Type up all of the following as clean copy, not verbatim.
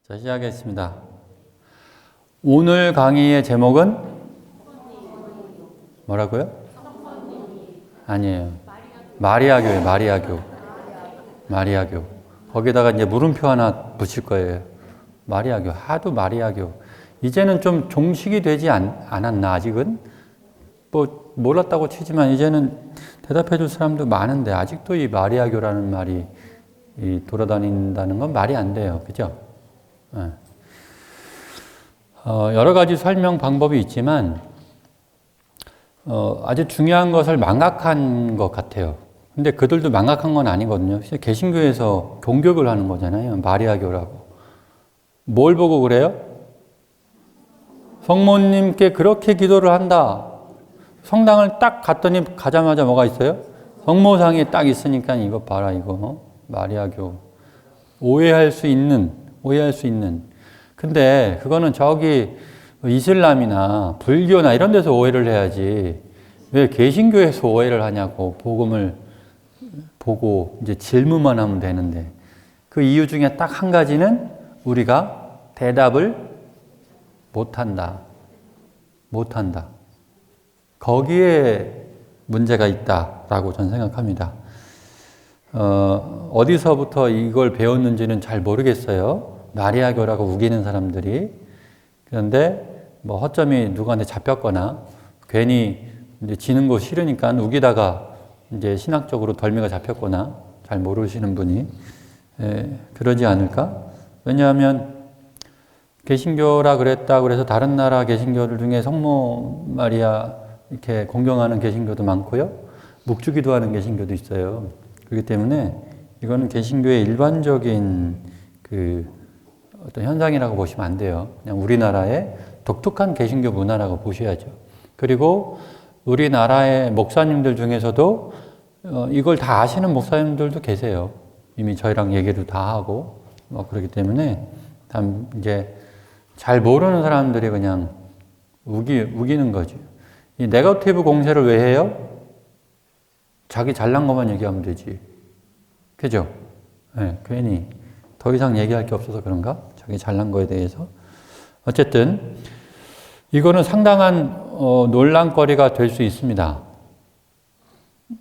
자, 시작하겠습니다. 오늘 강의의 제목은 뭐라고요? 아니에요. 마리아교예요. 마리아교. 마리아교. 거기다가 이제 물음표 하나 붙일 거예요. 마리아교. 하도 마리아교. 이제는 좀 종식이 되지 않았나, 아직은? 뭐, 몰랐다고 치지만 이제는 대답해 줄 사람도 많은데, 아직도 이 마리아교라는 말이 돌아다닌다는 건 말이 안 돼요. 그죠? 여러 가지 설명 방법이 있지만, 아주 중요한 것을 망각한 것 같아요. 근데 그들도 망각한 건 아니거든요. 개신교에서 공격을 하는 거잖아요. 마리아교라고. 뭘 보고 그래요? 성모님께 그렇게 기도를 한다. 성당을 딱 갔더니 가자마자 뭐가 있어요? 성모상이 딱 있으니까 이거 봐라, 이거. 마리아교. 오해할 수 있는. 근데 그거는 저기 이슬람이나 불교나 이런 데서 오해를 해야지. 왜 개신교에서 오해를 하냐고. 복음을 보고 이제 질문만 하면 되는데. 그 이유 중에 딱 한 가지는 우리가 대답을 못한다. 거기에 문제가 있다라고 저는 생각합니다. 어디서부터 이걸 배웠는지는 잘 모르겠어요. 마리아교라고 우기는 사람들이. 그런데 뭐 허점이 누구한테 잡혔거나 괜히 이제 지는 거 싫으니까 우기다가 이제 신학적으로 덜미가 잡혔거나 잘 모르시는 분이 그러지 않을까? 왜냐하면 개신교라 그랬다 그래서 다른 나라 개신교들 중에 성모 마리아 이렇게 공경하는 개신교도 많고요. 묵주기도 하는 개신교도 있어요. 그렇기 때문에 이거는 개신교의 일반적인 그 어떤 현상이라고 보시면 안 돼요. 그냥 우리나라의 독특한 개신교 문화라고 보셔야죠. 그리고 우리나라의 목사님들 중에서도 이걸 다 아시는 목사님들도 계세요. 이미 저희랑 얘기도 다 하고 뭐 그렇기 때문에 참 이제 잘 모르는 사람들이 그냥 우기는 거죠. 이 네거티브 공세를 왜 해요? 자기 잘난 것만 얘기하면 되지. 그죠? 네, 괜히 더 이상 얘기할 게 없어서 그런가? 자기 잘난 거에 대해서. 어쨌든 이거는 상당한 논란거리가 될 수 있습니다.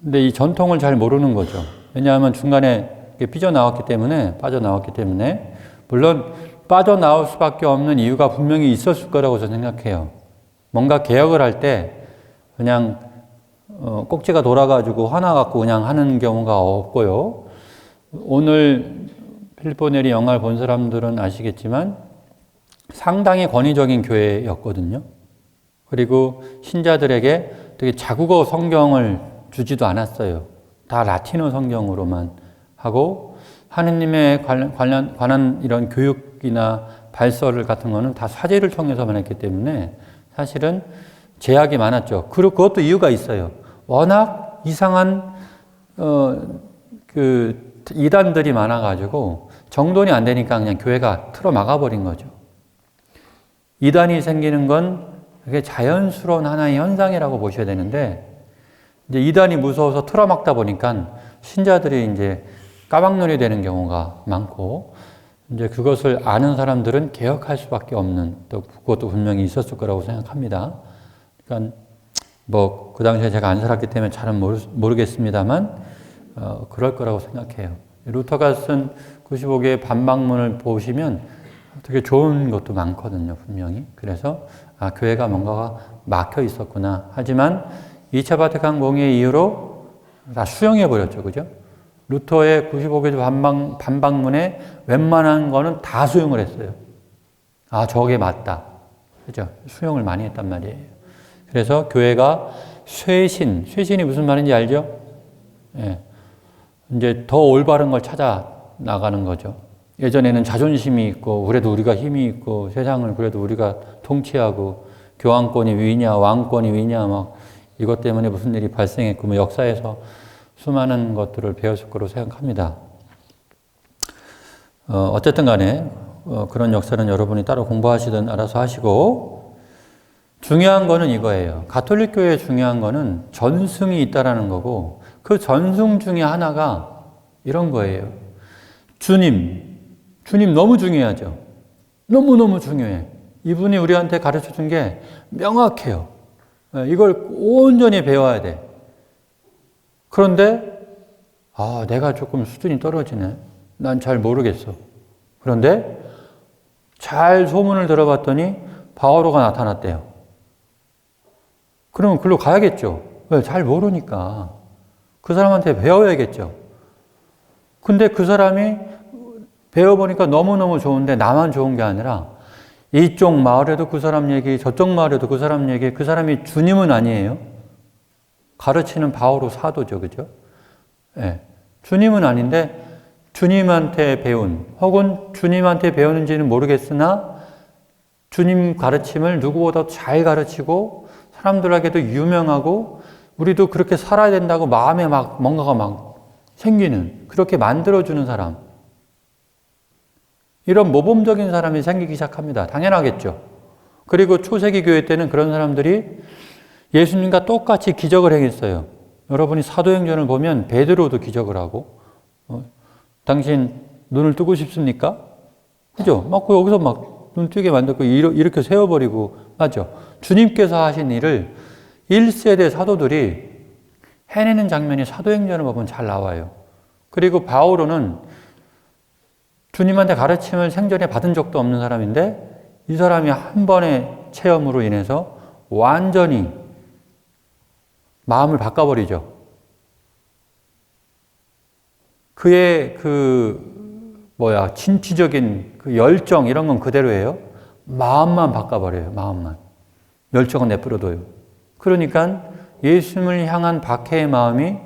근데 이 전통을 잘 모르는 거죠. 왜냐하면 중간에 빠져나왔기 때문에 물론 빠져나올 수밖에 없는 이유가 분명히 있었을 거라고 저는 생각해요. 뭔가 개혁을 할 때 그냥 꼭지가 돌아가지고 화나갖고 그냥 하는 경우가 없고요. 오늘 필리포 네리 영화를 본 사람들은 아시겠지만 상당히 권위적인 교회였거든요. 그리고 신자들에게 되게 자국어 성경을 주지도 않았어요. 다 라틴어 성경으로만 하고 하느님에 관한 이런 교육이나 발설 같은 거는 다 사제를 통해서만 했기 때문에 사실은 제약이 많았죠. 그리고 그것도 이유가 있어요. 워낙 이상한 그 이단들이 많아가지고 정돈이 안 되니까 그냥 교회가 틀어 막아버린 거죠. 이단이 생기는 건 그게 자연스러운 하나의 현상이라고 보셔야 되는데 이제 이단이 무서워서 틀어 막다 보니까 신자들이 이제 까막눈이 되는 경우가 많고 이제 그것을 아는 사람들은 개혁할 수밖에 없는 또 그것도 분명히 있었을 거라고 생각합니다. 그러니까 뭐 그 당시에 제가 안 살았기 때문에 잘은 모르겠습니다만 그럴 거라고 생각해요. 루터가 쓴 95개의 반박문을 보시면 되게 좋은 것도 많거든요, 분명히. 그래서 교회가 뭔가가 막혀 있었구나. 하지만 2차 바티칸 공의 이후로 다 수용해 버렸죠, 그죠? 루터의 95개 반박문에 웬만한 거는 다 수용을 했어요. 저게 맞다. 그죠? 수용을 많이 했단 말이에요. 그래서 교회가 쇄신이 무슨 말인지 알죠? 예. 이제 더 올바른 걸 찾아 나가는 거죠. 예전에는 자존심이 있고, 그래도 우리가 힘이 있고, 세상을 그래도 우리가 통치하고, 교황권이 위냐, 왕권이 위냐, 막, 이것 때문에 무슨 일이 발생했고, 뭐 역사에서 수많은 것들을 배웠을 거로 생각합니다. 어쨌든 간에, 그런 역사는 여러분이 따로 공부하시든 알아서 하시고, 중요한 거는 이거예요. 가톨릭 교회의 중요한 거는 전승이 있다라는 거고, 그 전승 중에 하나가 이런 거예요. 주님 너무 중요하죠. 너무너무 중요해. 이분이 우리한테 가르쳐 준 게 명확해요. 이걸 온전히 배워야 돼. 그런데 내가 조금 수준이 떨어지네. 난 잘 모르겠어. 그런데 잘 소문을 들어봤더니 바오로가 나타났대요. 그러면 글로 가야겠죠. 왜? 잘 모르니까. 그 사람한테 배워야겠죠. 근데 그 사람이 배워보니까 너무너무 좋은데 나만 좋은 게 아니라 이쪽 마을에도 그 사람 얘기, 저쪽 마을에도 그 사람 얘기, 그 사람이 주님은 아니에요. 가르치는 바오로 사도죠. 그죠? 예. 주님은 아닌데 주님한테 배운, 혹은 주님한테 배우는지는 모르겠으나 주님 가르침을 누구보다 잘 가르치고 사람들에게도 유명하고 우리도 그렇게 살아야 된다고 마음에 막 뭔가가 막 생기는, 그렇게 만들어주는 사람. 이런 모범적인 사람이 생기기 시작합니다. 당연하겠죠. 그리고 초세기 교회 때는 그런 사람들이 예수님과 똑같이 기적을 행했어요. 여러분이 사도행전을 보면 베드로도 기적을 하고, 당신 눈을 뜨고 싶습니까? 그죠? 막 여기서 막 눈 뜨게 만들고 이렇게 세워버리고, 맞죠? 주님께서 하신 일을 1세대 사도들이 해내는 장면이 사도행전을 보면 잘 나와요. 그리고 바오로는 주님한테 가르침을 생전에 받은 적도 없는 사람인데 이 사람이 한 번의 체험으로 인해서 완전히 마음을 바꿔버리죠. 그의 진취적인 그 열정 이런 건 그대로예요. 마음만 바꿔버려요. 마음만. 열정은 내버려둬요. 그러니까 예수님을 향한 박해의 마음이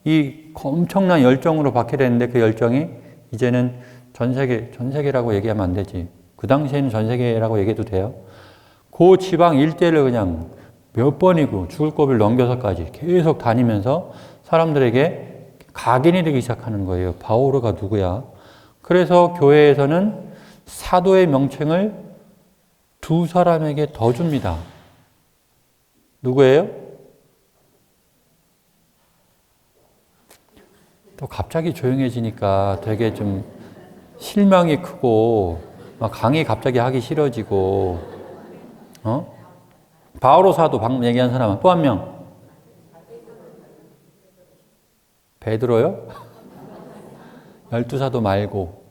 이 엄청난 열정으로 박해되는데 그 열정이 이제는 전 세계라고 얘기하면 안 되지. 그 당시에는 전 세계라고 얘기해도 돼요. 그 지방 일대를 그냥 몇 번이고 죽을 고비를 넘겨서까지 계속 다니면서 사람들에게 각인이 되기 시작하는 거예요. 바오로가 누구야? 그래서 교회에서는 사도의 명칭을 두 사람에게 더 줍니다. 누구예요? 또 갑자기 조용해지니까 되게 좀 실망이 크고 막 강의 갑자기 하기 싫어지고, 바오로 사도 방금 얘기한 사람은 또 한 명. 베드로요? 12사도 말고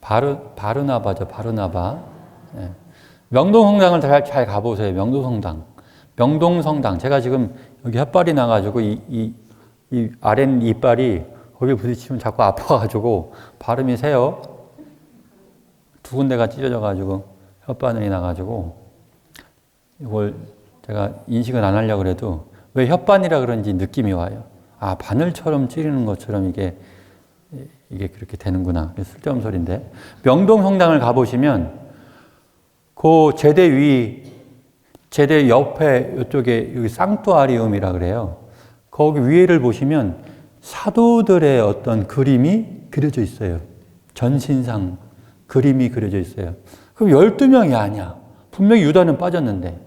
바르나바죠. 바르나바. 네. 명동성당을 잘 가보세요. 명동성당. 제가 지금 여기 혓발이 나가지고 이 아랫 이빨이 거기 부딪히면 자꾸 아파가지고 발음이 세요. 두 군데가 찢어져가지고 혓바늘이 나가지고 이걸 제가 인식은 안 하려고 그래도 왜 혓바늘이라 그런지 느낌이 와요. 바늘처럼 찌르는 것처럼 이게 그렇게 되는구나. 쓸데없는 소리인데. 명동성당을 가보시면 그 제대 옆에 이쪽에 여기 상투아리움이라 그래요. 거기 위에를 보시면 사도들의 어떤 그림이 그려져 있어요. 전신상 그림이 그려져 있어요. 그럼 12명이 아니야. 분명히 유다는 빠졌는데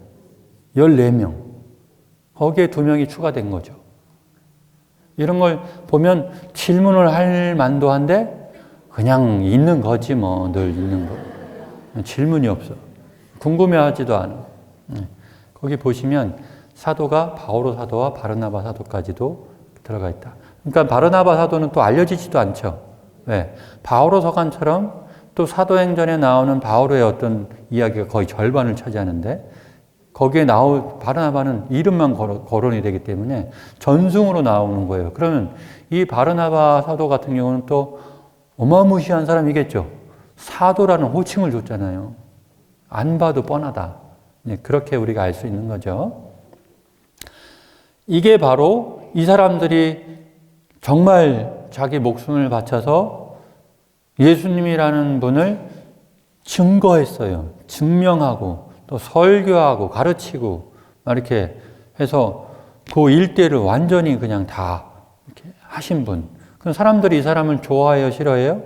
14명. 거기에 2명이 추가된 거죠. 이런 걸 보면 질문을 할 만도 한데 그냥 있는 거지 뭐. 늘 있는 거. 질문이 없어. 궁금해하지도 않아. 거기 보시면 사도가 바오로 사도와 바르나바 사도까지도 들어가 있다. 그러니까 바르나바 사도는 또 알려지지도 않죠. 왜? 바오로 서간처럼 또 사도행전에 나오는 바오로의 어떤 이야기가 거의 절반을 차지하는데 거기에 바르나바는 이름만 거론이 되기 때문에 전승으로 나오는 거예요. 그러면 이 바르나바 사도 같은 경우는 또 어마무시한 사람이겠죠. 사도라는 호칭을 줬잖아요. 안 봐도 뻔하다. 그렇게 우리가 알 수 있는 거죠. 이게 바로 이 사람들이 정말 자기 목숨을 바쳐서 예수님이라는 분을 증거했어요. 증명하고 또 설교하고 가르치고 이렇게 해서 그 일대를 완전히 그냥 다 이렇게 하신 분. 그럼 사람들이 이 사람을 좋아해요, 싫어해요?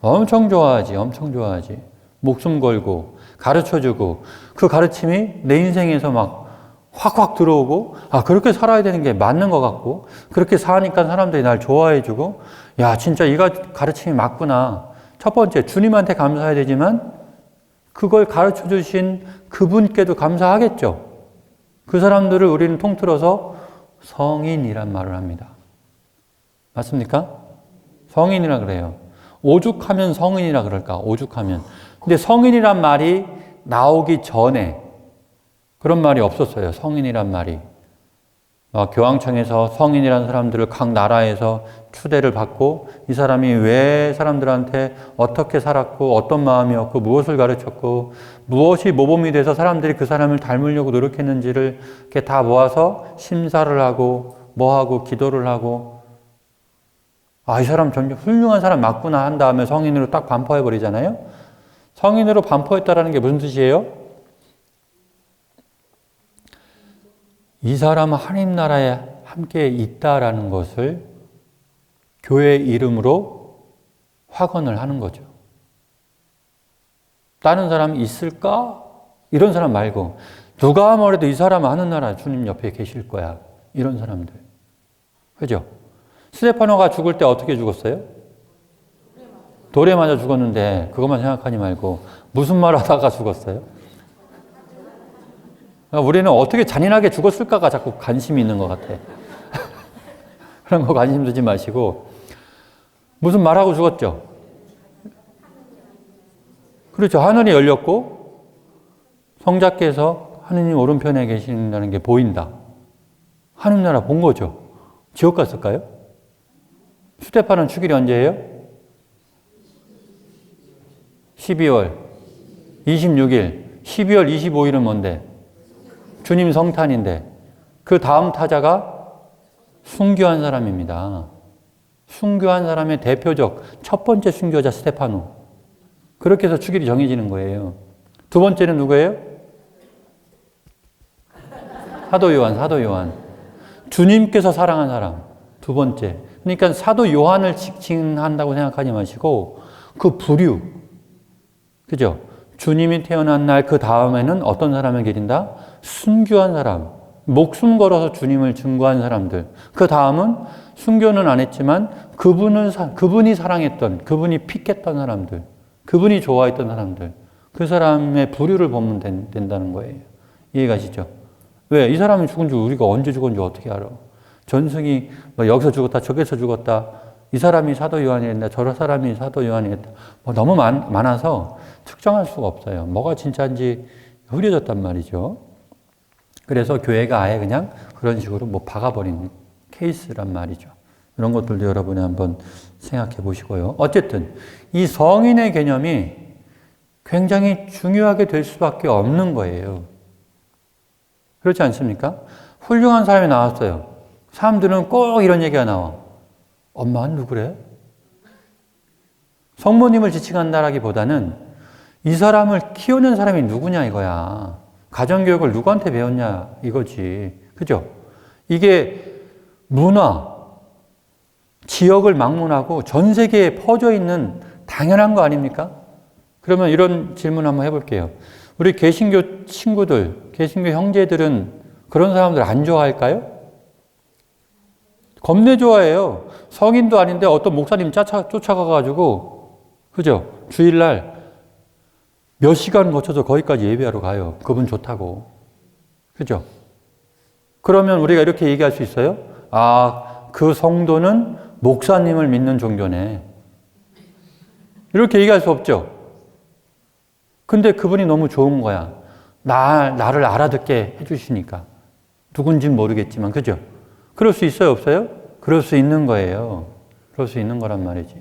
엄청 좋아하지, 엄청 좋아하지. 목숨 걸고 가르쳐주고 그 가르침이 내 인생에서 막 확확 들어오고, 아, 그렇게 살아야 되는 게 맞는 것 같고, 그렇게 사니까 사람들이 날 좋아해주고, 야, 진짜 이거 가르침이 맞구나. 첫 번째, 주님한테 감사해야 되지만, 그걸 가르쳐 주신 그분께도 감사하겠죠. 그 사람들을 우리는 통틀어서 성인이란 말을 합니다. 맞습니까? 성인이라 그래요. 오죽하면 성인이라 그럴까? 오죽하면. 근데 성인이란 말이 나오기 전에 그런 말이 없었어요. 성인이란 말이. 교황청에서 성인이라는 사람들을 각 나라에서 추대를 받고 이 사람이 왜 사람들한테 어떻게 살았고 어떤 마음이었고 무엇을 가르쳤고 무엇이 모범이 돼서 사람들이 그 사람을 닮으려고 노력했는지를 이렇게 다 모아서 심사를 하고 뭐하고 기도를 하고 아, 이 사람 좀 훌륭한 사람 맞구나 한 다음에 성인으로 딱 반포해버리잖아요. 성인으로 반포했다라는 게 무슨 뜻이에요? 이 사람은 하나님 나라에 함께 있다라는 것을 교회 이름으로 확언을 하는 거죠. 다른 사람이 있을까? 이런 사람 말고 누가 뭐래도 이 사람은 하는 나라 주님 옆에 계실 거야. 이런 사람들. 그죠? 스데파노가 죽을 때 어떻게 죽었어요? 돌에 맞아 죽었는데 그것만 생각하지 말고 무슨 말 하다가 죽었어요? 우리는 어떻게 잔인하게 죽었을까가 자꾸 관심이 있는 것 같아. 그런 거 관심 두지 마시고 무슨 말하고 죽었죠? 그렇죠. 하늘이 열렸고 성자께서 하느님 오른편에 계신다는 게 보인다. 하느님 나라 본 거죠. 지옥 갔을까요? 스데파는 축일이 언제예요? 12월 26일. 12월 25일은 뭔데? 주님 성탄인데 그 다음 타자가 순교한 사람입니다. 순교한 사람의 대표적 첫 번째 순교자 스데파노. 그렇게 해서 축일이 정해지는 거예요. 두 번째는 누구예요? 사도 요한, 사도 요한. 주님께서 사랑한 사람. 두 번째. 그러니까 사도 요한을 칭한다고 생각하지 마시고 그 부류. 그죠? 주님이 태어난 날 그 다음에는 어떤 사람을 기린다? 순교한 사람. 목숨 걸어서 주님을 증거한 사람들. 그 다음은 순교는 안 했지만 그분이 사랑했던, 그분이 픽했던 사람들. 그분이 좋아했던 사람들. 그 사람의 부류를 보면 된다는 거예요. 이해가시죠? 왜? 이 사람이 죽은 줄 우리가 언제 죽었는지 어떻게 알아? 전승이 뭐 여기서 죽었다 저기서 죽었다. 이 사람이 사도 요한이랬다. 저 사람이 사도 요한이랬다. 뭐 너무 많아서 특정할 수가 없어요. 뭐가 진짜인지 흐려졌단 말이죠. 그래서 교회가 아예 그냥 그런 식으로 뭐 박아버리는 케이스란 말이죠. 이런 것들도 여러분이 한번 생각해 보시고요. 어쨌든 이 성인의 개념이 굉장히 중요하게 될 수밖에 없는 거예요. 그렇지 않습니까? 훌륭한 사람이 나왔어요. 사람들은 꼭 이런 얘기가 나와. 엄마는 누구래? 성모님을 지칭한다라기보다는 이 사람을 키우는 사람이 누구냐 이거야. 가정교육을 누구한테 배웠냐 이거지. 그죠? 이게 문화, 지역을 막론하고 전 세계에 퍼져 있는 당연한 거 아닙니까? 그러면 이런 질문 한번 해볼게요. 우리 개신교 친구들, 개신교 형제들은 그런 사람들 안 좋아할까요? 겁내 좋아해요. 성인도 아닌데 어떤 목사님 쫓아가가지고, 그죠? 주일날 몇 시간 거쳐서 거기까지 예배하러 가요. 그분 좋다고. 그죠? 그러면 우리가 이렇게 얘기할 수 있어요? 아, 그 성도는 목사님을 믿는 종교네. 이렇게 얘기할 수 없죠? 근데 그분이 너무 좋은 거야. 나를 알아듣게 해주시니까. 누군지는 모르겠지만, 그죠? 그럴 수 있어요, 없어요? 그럴 수 있는 거예요. 그럴 수 있는 거란 말이지.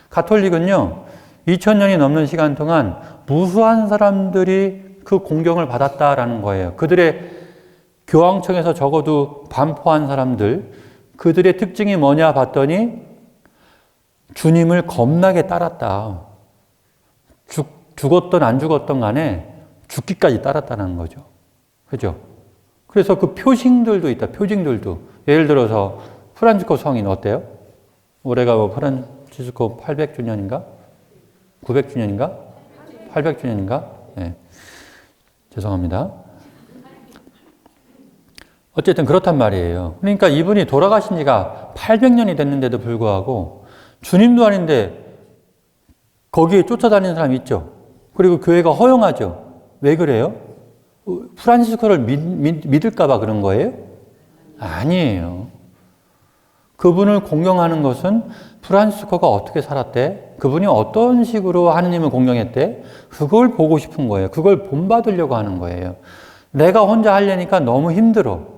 가톨릭은요, 2000년이 넘는 시간 동안 무수한 사람들이 그 공경을 받았다라는 거예요. 그들의 교황청에서 적어도 반포한 사람들, 그들의 특징이 뭐냐 봤더니 주님을 겁나게 따랐다. 죽었던 안 죽었던 간에 죽기까지 따랐다는 거죠. 그죠? 그래서 그 표징들도 있다. 표징들도. 예를 들어서 프란치스코 성인 어때요? 올해가 뭐 프란치스코 800주년인가? 900주년인가? 800주년인가? 네. 죄송합니다. 어쨌든 그렇단 말이에요. 그러니까 이분이 돌아가신 지가 800년이 됐는데도 불구하고 주님도 아닌데 거기에 쫓아다니는 사람이 있죠. 그리고 교회가 허용하죠. 왜 그래요? 프란시스코를 믿을까 봐 그런 거예요? 아니에요. 그분을 공경하는 것은 프란시스코가 어떻게 살았대? 그분이 어떤 식으로 하느님을 공경했대? 그걸 보고 싶은 거예요. 그걸 본받으려고 하는 거예요. 내가 혼자 하려니까 너무 힘들어.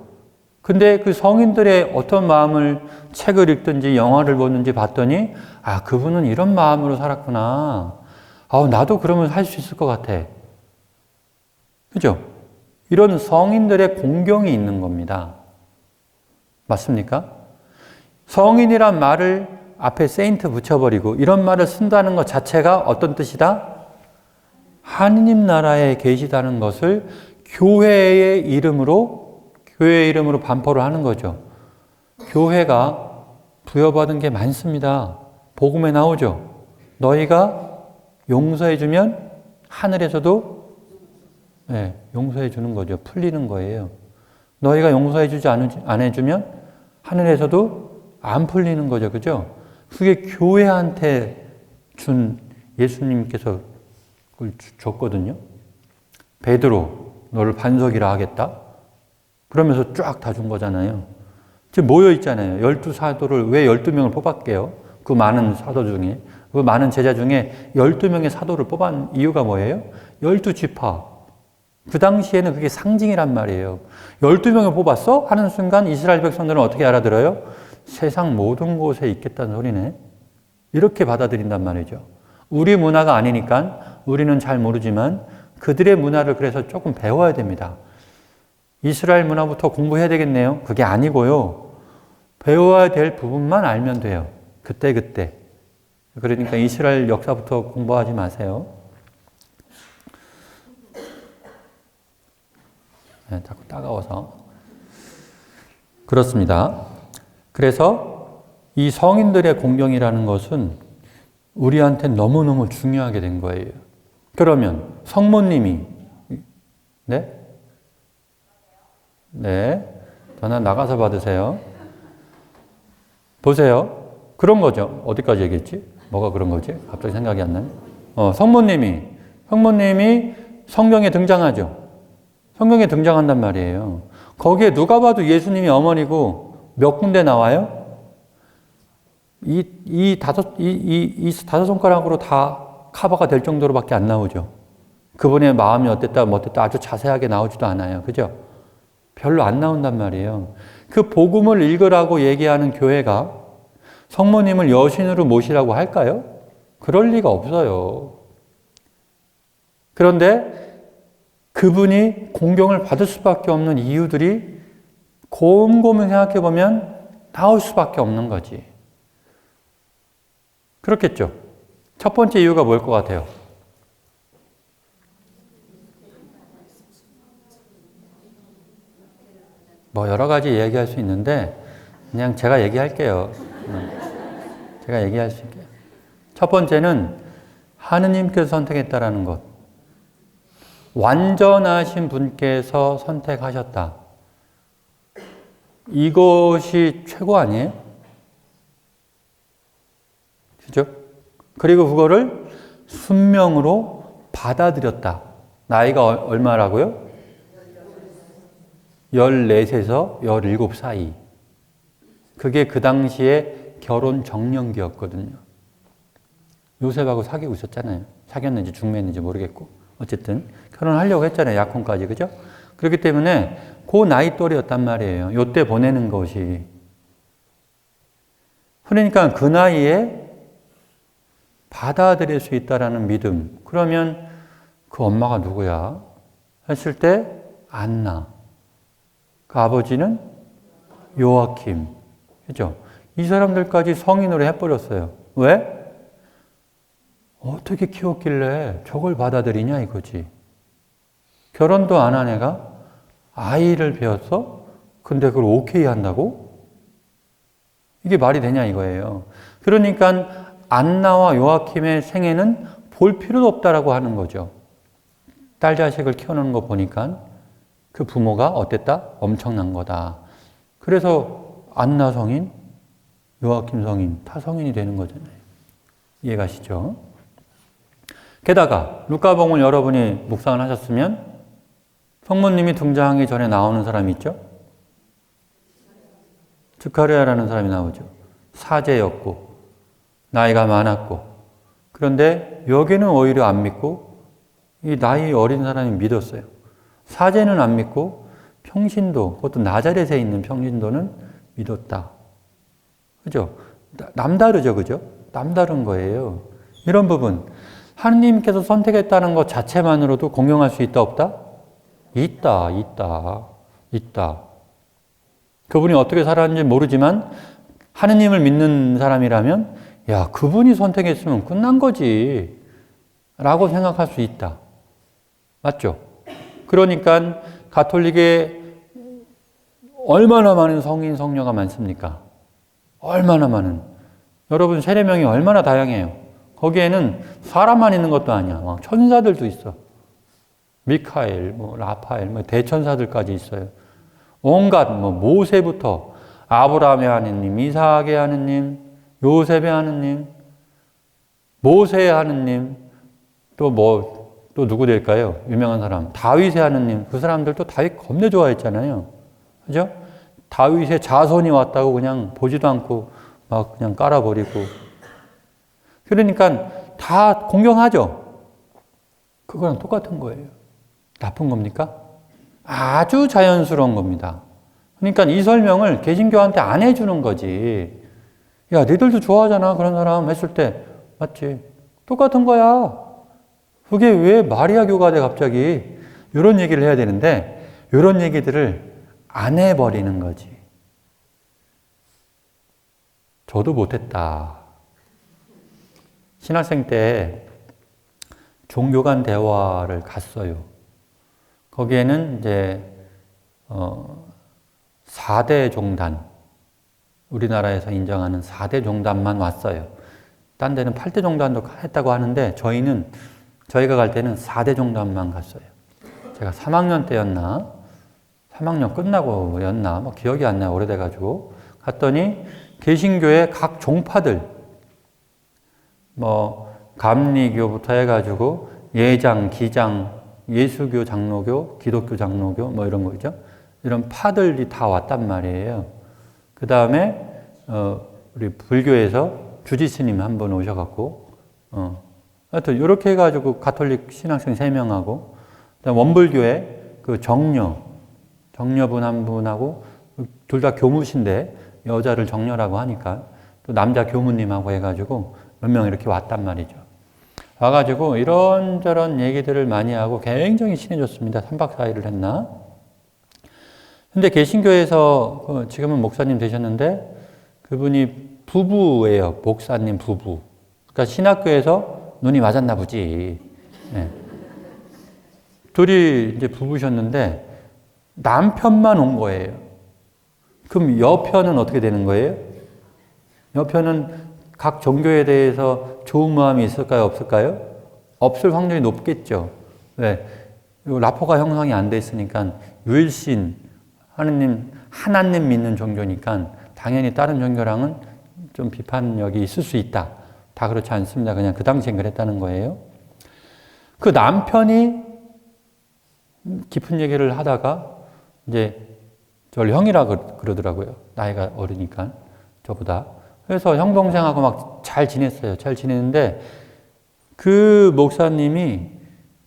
근데 그 성인들의 어떤 마음을 책을 읽든지 영화를 보는지 봤더니 아, 그분은 이런 마음으로 살았구나. 아, 나도 그러면 할 수 있을 것 같아. 그죠? 이런 성인들의 공경이 있는 겁니다. 맞습니까? 성인이란 말을 앞에 세인트 붙여버리고 이런 말을 쓴다는 것 자체가 어떤 뜻이다? 하느님 나라에 계시다는 것을 교회의 이름으로 반포를 하는 거죠. 교회가 부여받은 게 많습니다. 복음에 나오죠. 너희가 용서해주면 하늘에서도 용서해 주는 거죠. 풀리는 거예요. 너희가 용서해주지 안 해주면 하늘에서도 안 풀리는 거죠. 그죠? 그게 교회한테 준 예수님께서 그걸 줬거든요. 베드로, 너를 반석이라 하겠다. 그러면서 쫙 다 준 거잖아요. 지금 모여 있잖아요. 12사도를 왜 12명을 뽑았게요? 그 많은 사도 중에, 그 많은 제자 중에 12명의 사도를 뽑은 이유가 뭐예요? 12지파. 그 당시에는 그게 상징이란 말이에요. 12명을 뽑았어? 하는 순간 이스라엘 백성들은 어떻게 알아들어요? 세상 모든 곳에 있겠다는 소리네. 이렇게 받아들인단 말이죠. 우리 문화가 아니니까 우리는 잘 모르지만 그들의 문화를 그래서 조금 배워야 됩니다. 이스라엘 문화부터 공부해야 되겠네요. 그게 아니고요. 배워야 될 부분만 알면 돼요. 그때. 그러니까 이스라엘 역사부터 공부하지 마세요. 자꾸 따가워서. 그렇습니다. 그래서 이 성인들의 공경이라는 것은 우리한테 너무너무 중요하게 된 거예요. 그러면 성모님이 전화 나가서 받으세요. 보세요. 그런 거죠. 어디까지 얘기했지? 뭐가 그런 거지? 갑자기 생각이 안 나네. 성모님이 성경에 등장하죠. 성경에 등장한단 말이에요. 거기에 누가 봐도 예수님이 어머니고 몇 군데 나와요? 이 다섯 손가락으로 다 커버가 될 정도로밖에 안 나오죠. 그분의 마음이 어땠다, 뭐 어땠다 아주 자세하게 나오지도 않아요. 그죠? 별로 안 나온단 말이에요. 그 복음을 읽으라고 얘기하는 교회가 성모님을 여신으로 모시라고 할까요? 그럴 리가 없어요. 그런데 그분이 공경을 받을 수밖에 없는 이유들이 곰곰이 생각해 보면 나올 수밖에 없는 거지. 그렇겠죠? 첫 번째 이유가 뭘 것 같아요? 뭐 여러 가지 얘기할 수 있는데 그냥 제가 얘기할게요. 제가 얘기할 수 있게. 첫 번째는 하느님께서 선택했다라는 것. 완전하신 분께서 선택하셨다. 이것이 최고 아니에요? 그죠? 그리고 그거를 순명으로 받아들였다. 나이가 얼마라고요? 14세에서 17 사이. 그게 그 당시에 결혼 정년기였거든요. 요셉하고 사귀고 있었잖아요. 사귀었는지 중매했는지 모르겠고. 어쨌든 결혼하려고 했잖아요. 약혼까지. 그죠? 그렇기 때문에 그 나이 또래였단 말이에요. 요때 보내는 것이. 그러니까 그 나이에 받아들일 수 있다라는 믿음. 그러면 그 엄마가 누구야? 했을 때 안나. 그 아버지는 요아킴. 그죠? 이 사람들까지 성인으로 해버렸어요. 왜? 어떻게 키웠길래 저걸 받아들이냐 이거지. 결혼도 안 한 애가 아이를 배웠어? 근데 그걸 오케이 한다고? 이게 말이 되냐 이거예요. 그러니까 안나와 요아킴의 생애는 볼 필요도 없다라고 하는 거죠. 딸 자식을 키워놓는 거 보니까 그 부모가 어땠다? 엄청난 거다. 그래서 안나 성인, 요아kim 성인, 다 성인이 되는 거잖아요. 이해가시죠? 게다가 루카복음을 여러분이 묵상을 하셨으면 성모님이 등장하기 전에 나오는 사람이 있죠? 스가랴라는 사람이 나오죠. 사제였고 나이가 많았고, 그런데 여기는 오히려 안 믿고 이 나이 어린 사람이 믿었어요. 사제는 안 믿고 평신도, 그것도 나자렛에 있는 평신도는 믿었다. 그죠? 남다르죠, 그죠? 남다른 거예요. 이런 부분, 하느님께서 선택했다는 것 자체만으로도 공경할 수 있다, 없다? 있다. 그분이 어떻게 살았는지 모르지만 하느님을 믿는 사람이라면 야, 그분이 선택했으면 끝난 거지 라고 생각할 수 있다. 맞죠? 그러니까 가톨릭에 얼마나 많은 성인, 성녀가 많습니까? 얼마나 많은. 여러분 세례명이 얼마나 다양해요. 거기에는 사람만 있는 것도 아니야. 막 천사들도 있어. 미카엘, 라파엘, 대천사들까지 있어요. 온갖 모세부터 아브라함의 하느님, 이삭의 하느님, 요셉의 하느님, 모세의 하느님, 또 누구 될까요? 유명한 사람. 다윗의 하느님. 그 사람들도 다윗 겁내 좋아했잖아요. 그죠? 다윗의 자손이 왔다고 그냥 보지도 않고 막 그냥 깔아버리고. 그러니까 다 공경하죠? 그거랑 똑같은 거예요. 나쁜 겁니까? 아주 자연스러운 겁니다. 그러니까 이 설명을 개신교한테 안 해주는 거지. 야, 니들도 좋아하잖아. 그런 사람 했을 때. 맞지? 똑같은 거야. 그게 왜 마리아 교가 돼 갑자기. 이런 얘기를 해야 되는데 이런 얘기들을 안 해버리는 거지. 저도 못했다. 신학생 때 종교 간 대화를 갔어요. 거기에는 이제 4대 종단, 우리나라에서 인정하는 4대 종단만 왔어요. 딴 데는 8대 종단도 했다고 하는데 저희가 갈 때는 4대 종단만 갔어요. 제가 3학년 때였나? 3학년 끝나고였나? 기억이 안 나요. 오래돼가지고. 갔더니 개신교의 각 종파들, 감리교부터 해가지고 예장, 기장, 예수교 장로교, 기독교 장로교 이런 거죠. 이런 파들이 다 왔단 말이에요. 그 다음에 우리 불교에서 주지스님 한 분 오셔갖고 하여튼 이렇게 해가지고 가톨릭 신학생 3명하고 그다음 원불교의 그 정녀분 한 분하고 둘 다 교무신데 여자를 정녀라고 하니까 또 남자 교무님하고 해가지고 몇 명 이렇게 왔단 말이죠. 와가지고 이런저런 얘기들을 많이 하고 굉장히 친해졌습니다. 3박 4일을 했나? 근데 개신교에서 지금은 목사님 되셨는데 그분이 부부예요. 목사님 부부. 그러니까 신학교에서 눈이 맞았나 보지. 네. 둘이 이제 부부셨는데 남편만 온 거예요. 그럼 여편은 어떻게 되는 거예요? 여편은 각 종교에 대해서 좋은 마음이 있을까요? 없을까요? 없을 확률이 높겠죠. 왜? 라포가 형성이 안 돼 있으니까 유일신, 하나님 믿는 종교니까 당연히 다른 종교랑은 좀 비판력이 있을 수 있다. 다 그렇지 않습니다. 그냥 그 당시엔 그랬다는 거예요. 그 남편이 깊은 얘기를 하다가 이제 저를 형이라 그러더라고요. 나이가 어리니까 저보다. 그래서 형 동생하고 막 잘 지냈어요. 잘 지내는데 그 목사님이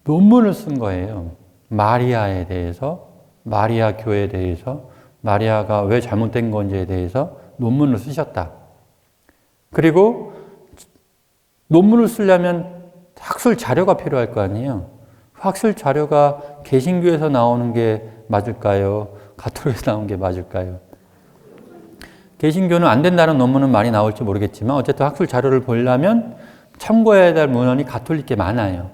논문을 쓴 거예요. 마리아에 대해서, 마리아 교에 대해서, 마리아가 왜 잘못된 건지에 대해서 논문을 쓰셨다. 그리고 논문을 쓰려면 학술 자료가 필요할 거 아니에요. 학술 자료가 개신교에서 나오는 게 맞을까요? 가톨릭에서 나오는 게 맞을까요? 개신교는 안 된다는 논문은 많이 나올지 모르겠지만 어쨌든 학술 자료를 보려면 참고해야 될 문헌이 가톨릭계 많아요.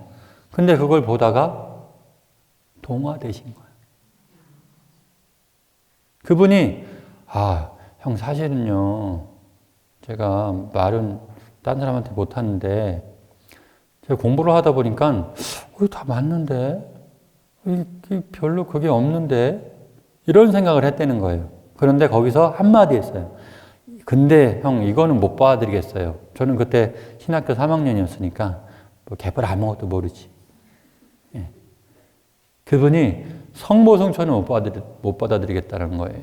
근데 그걸 보다가 동화되신 거예요. 그분이 형 사실은요 제가 말은 딴 사람한테 못하는데 제가 공부를 하다 보니까 다 맞는데 별로 그게 없는데 이런 생각을 했다는 거예요. 그런데 거기서 한마디 했어요. 근데 형 이거는 못 봐드리겠어요. 저는 그때 신학교 3학년이었으니까 뭐 개발 아무것도 모르지. 예. 그분이 성모성처는 못 받아들이겠다는 거예요.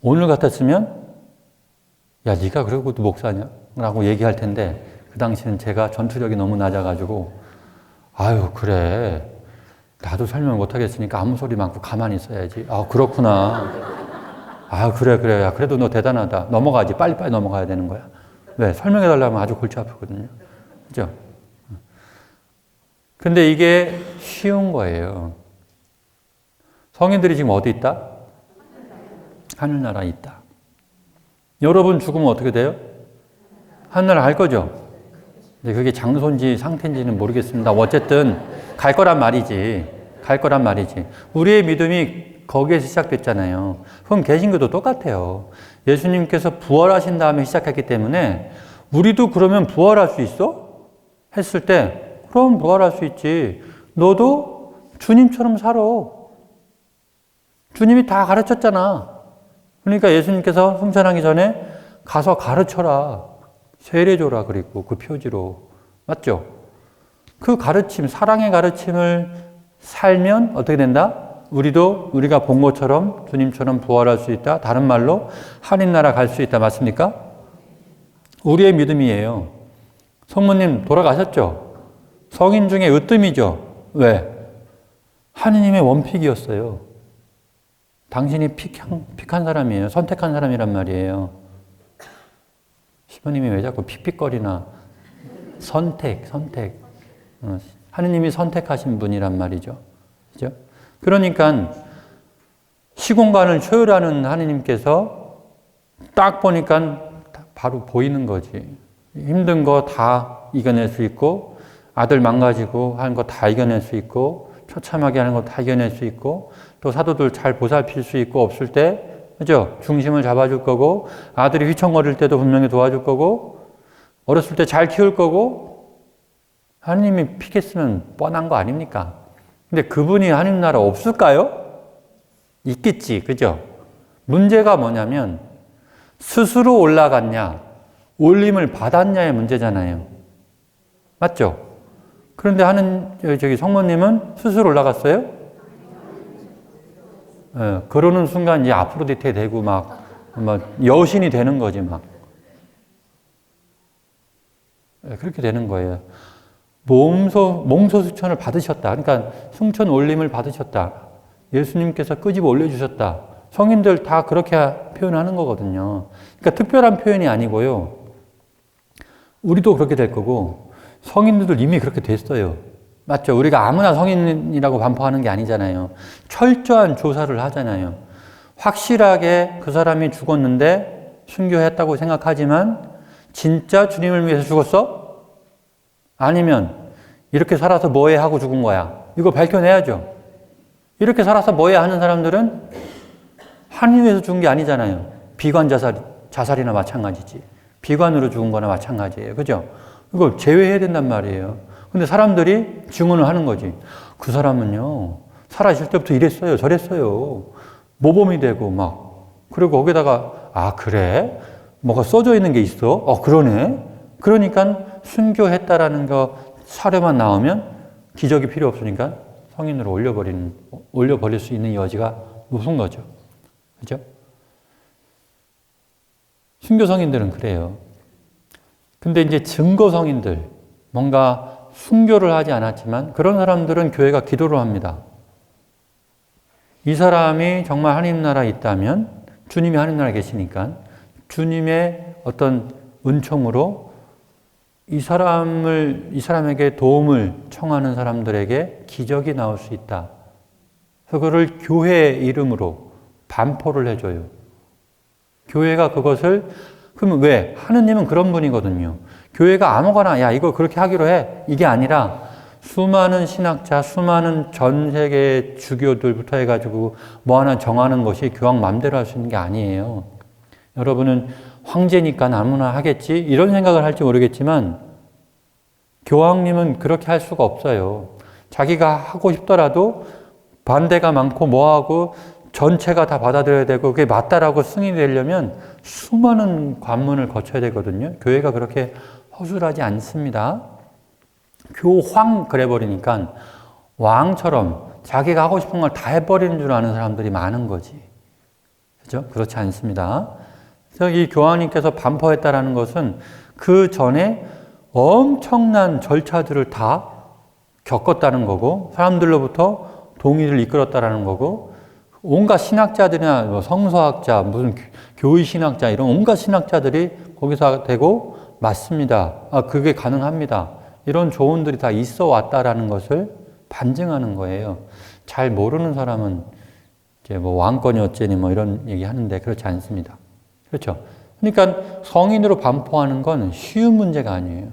오늘 같았으면 야 네가 그러고 또 목사냐? 라고 얘기할 텐데 그 당시는 제가 전투력이 너무 낮아가지고 아유 그래 나도 설명을 못하겠으니까 아무 소리 많고 가만히 있어야지. 아 그렇구나. 아 그래 야 그래도 너 대단하다. 넘어가지. 빨리빨리 넘어가야 되는 거야. 왜? 설명해달라면 아주 골치 아프거든요. 그죠? 근데 이게 쉬운 거예요. 성인들이 지금 어디 있다? 하늘나라에 있다. 여러분 죽으면 어떻게 돼요? 하늘나라 갈 거죠? 근데 그게 장소인지 상태인지는 모르겠습니다. 어쨌든 갈 거란 말이지. 갈 거란 말이지. 우리의 믿음이 거기에서 시작됐잖아요. 그럼 개신교도 똑같아요. 예수님께서 부활하신 다음에 시작했기 때문에 우리도 그러면 부활할 수 있어? 했을 때 그럼 부활할 수 있지. 너도 주님처럼 살아. 주님이 다 가르쳤잖아. 그러니까 예수님께서 승천하기 전에 가서 가르쳐라. 세례줘라 그랬고 그 표지로. 맞죠? 그 가르침, 사랑의 가르침을 살면 어떻게 된다? 우리도 우리가 본 것처럼 주님처럼 부활할 수 있다. 다른 말로 하늘나라 갈 수 있다. 맞습니까? 우리의 믿음이에요. 성모님 돌아가셨죠? 성인 중에 으뜸이죠. 왜? 하느님의 원픽이었어요. 당신이 픽한 사람이에요. 선택한 사람이란 말이에요. 시부님이 왜 자꾸 픽픽거리나. 선택. 하느님이 선택하신 분이란 말이죠. 그죠? 그러니까 시공간을 초월하는 하느님께서 딱 보니까 바로 보이는 거지. 힘든 거 다 이겨낼 수 있고 아들 망가지고 하는 거 다 이겨낼 수 있고 처참하게 하는 거 다 이겨낼 수 있고 또 사도들 잘 보살필 수 있고 없을 때 그죠? 중심을 잡아줄 거고 아들이 휘청거릴 때도 분명히 도와줄 거고 어렸을 때 잘 키울 거고 하느님이 픽했으면 뻔한 거 아닙니까? 근데 그분이 하느님 나라 없을까요? 있겠지. 그죠? 문제가 뭐냐면 스스로 올라갔냐 올림을 받았냐의 문제잖아요. 맞죠? 그런데 성모님은 스스로 올라갔어요? 예, 그러는 순간 이제 아프로디테 되고 막 여신이 되는 거지 막. 예, 그렇게 되는 거예요. 몸소 승천을 받으셨다. 그러니까 승천 올림을 받으셨다. 예수님께서 끄집어 올려주셨다. 성인들 다 그렇게 표현하는 거거든요. 그러니까 특별한 표현이 아니고요. 우리도 그렇게 될 거고 성인들도 이미 그렇게 됐어요. 맞죠? 우리가 아무나 성인이라고 반포하는 게 아니잖아요. 철저한 조사를 하잖아요. 확실하게 그 사람이 죽었는데 순교했다고 생각하지만 진짜 주님을 위해서 죽었어? 아니면 이렇게 살아서 뭐해 하고 죽은 거야. 이거 밝혀내야죠. 이렇게 살아서 뭐해 하는 사람들은 하나님 위해서 죽은 게 아니잖아요. 비관 자살이나 마찬가지지. 비관으로 죽은 거나 마찬가지예요. 그죠? 이거 제외해야 된단 말이에요. 근데 사람들이 증언을 하는 거지. 그 사람은요, 살아있을 때부터 이랬어요. 저랬어요. 모범이 되고 막. 그리고 거기다가 아 그래? 뭐가 써져 있는 게 있어? 그러네? 그러니까 순교했다라는 거 사료만 나오면 기적이 필요 없으니까 성인으로 올려버릴 수 있는 여지가 높은 거죠. 그죠? 순교 성인들은 그래요. 근데 이제 증거 성인들, 뭔가 순교를 하지 않았지만 그런 사람들은 교회가 기도를 합니다. 이 사람이 정말 하나님 나라에 있다면 주님이 하나님 나라에 계시니까 주님의 어떤 은총으로 이 사람에게 도움을 청하는 사람들에게 기적이 나올 수 있다. 그거를 교회의 이름으로 반포를 해줘요. 교회가 그것을, 그러면 왜? 하느님은 그런 분이거든요. 교회가 아무거나, 야, 이거 그렇게 하기로 해. 이게 아니라 수많은 신학자, 수많은 전 세계 주교들부터 해가지고 뭐 하나 정하는 것이 교황 마음대로 할 수 있는 게 아니에요. 여러분은 황제니까 아무나 하겠지? 이런 생각을 할지 모르겠지만 교황님은 그렇게 할 수가 없어요. 자기가 하고 싶더라도 반대가 많고 뭐하고 전체가 다 받아들여야 되고 그게 맞다라고 승인이 되려면 수많은 관문을 거쳐야 되거든요. 교회가 그렇게 허술하지 않습니다. 교황 그래버리니까 왕처럼 자기가 하고 싶은 걸 다 해버리는 줄 아는 사람들이 많은 거지. 그죠? 그렇지 않습니다. 그래서 이 교황님께서 반포했다라는 것은 그 전에 엄청난 절차들을 다 겪었다는 거고 사람들로부터 동의를 이끌었다라는 거고 온갖 신학자들이나 뭐 성서학자, 무슨 교의신학자 이런 온갖 신학자들이 거기서 되고 맞습니다. 그게 가능합니다. 이런 조언들이 다 있어 왔다라는 것을 반증하는 거예요. 잘 모르는 사람은 이제 뭐 왕권이 어째니 뭐 이런 얘기 하는데 그렇지 않습니다. 그렇죠? 그러니까 성인으로 반포하는 건 쉬운 문제가 아니에요.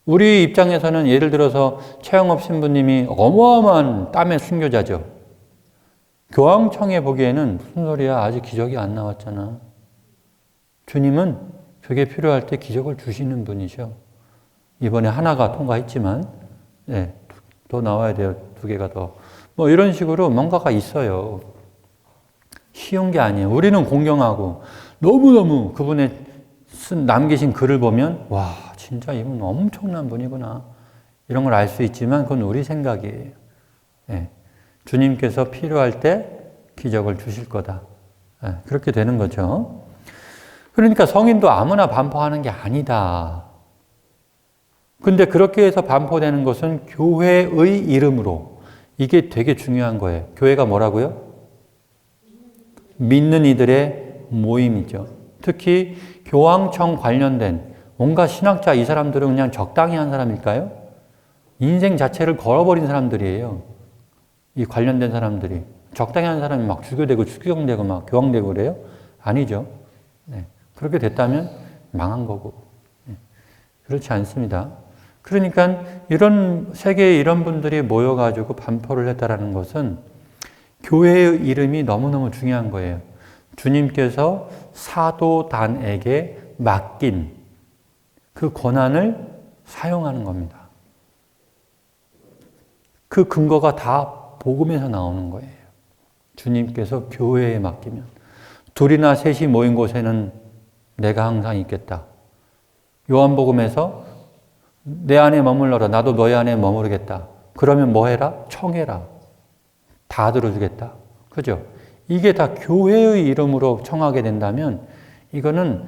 우리 입장에서는 예를 들어서 최영업 신부님이 어마어마한 땀의 순교자죠. 교황청에 보기에는 무슨 소리야, 아직 기적이 안 나왔잖아. 주님은 그게 필요할 때 기적을 주시는 분이셔. 이번에 하나가 통과했지만 네, 더 나와야 돼요. 2개가 더. 뭐 이런 식으로 뭔가가 있어요. 쉬운 게 아니에요. 우리는 공경하고 너무너무 그분의 남기신 글을 보면 와 진짜 이분 엄청난 분이구나 이런 걸 알 수 있지만 그건 우리 생각이에요. 네. 주님께서 필요할 때 기적을 주실 거다. 네. 그렇게 되는 거죠. 그러니까 성인도 아무나 반포하는 게 아니다. 근데 그렇게 해서 반포되는 것은 교회의 이름으로 이게 되게 중요한 거예요. 교회가 뭐라고요? 믿는 이들의 모임이죠. 특히 교황청 관련된 온갖 신학자 이 사람들은 그냥 적당히 한 사람일까요? 인생 자체를 걸어버린 사람들이에요. 이 관련된 사람들이. 적당히 한 사람이 막 주교되고 추기경되고 막 교황되고 그래요? 아니죠. 네. 그렇게 됐다면 망한 거고. 네. 그렇지 않습니다. 그러니까 이런 세계에 이런 분들이 모여가지고 반포를 했다라는 것은 교회의 이름이 너무너무 중요한 거예요. 주님께서 사도단에게 맡긴 그 권한을 사용하는 겁니다. 그 근거가 다 복음에서 나오는 거예요. 주님께서 교회에 맡기면 2이나 3이 모인 곳에는 내가 항상 있겠다. 요한복음에서 내 안에 머물러라. 나도 너희 안에 머무르겠다. 그러면 뭐 해라? 청해라. 다 들어주겠다. 그죠? 이게 다 교회의 이름으로 청하게 된다면 이거는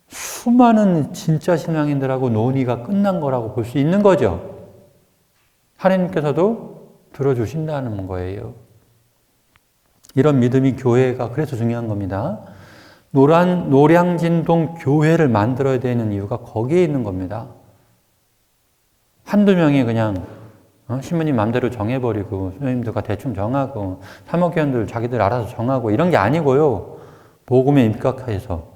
수많은 진짜 신앙인들하고 논의가 끝난 거라고 볼 수 있는 거죠. 하나님께서도 들어주신다는 거예요. 이런 믿음이 교회가 그래서 중요한 겁니다. 노량진동 교회를 만들어야 되는 이유가 거기에 있는 겁니다. 한두 명이 그냥 신부님 마음대로 정해버리고 선생님들과 대충 정하고 사목회원들 자기들 알아서 정하고 이런 게 아니고요. 복음에 입각해서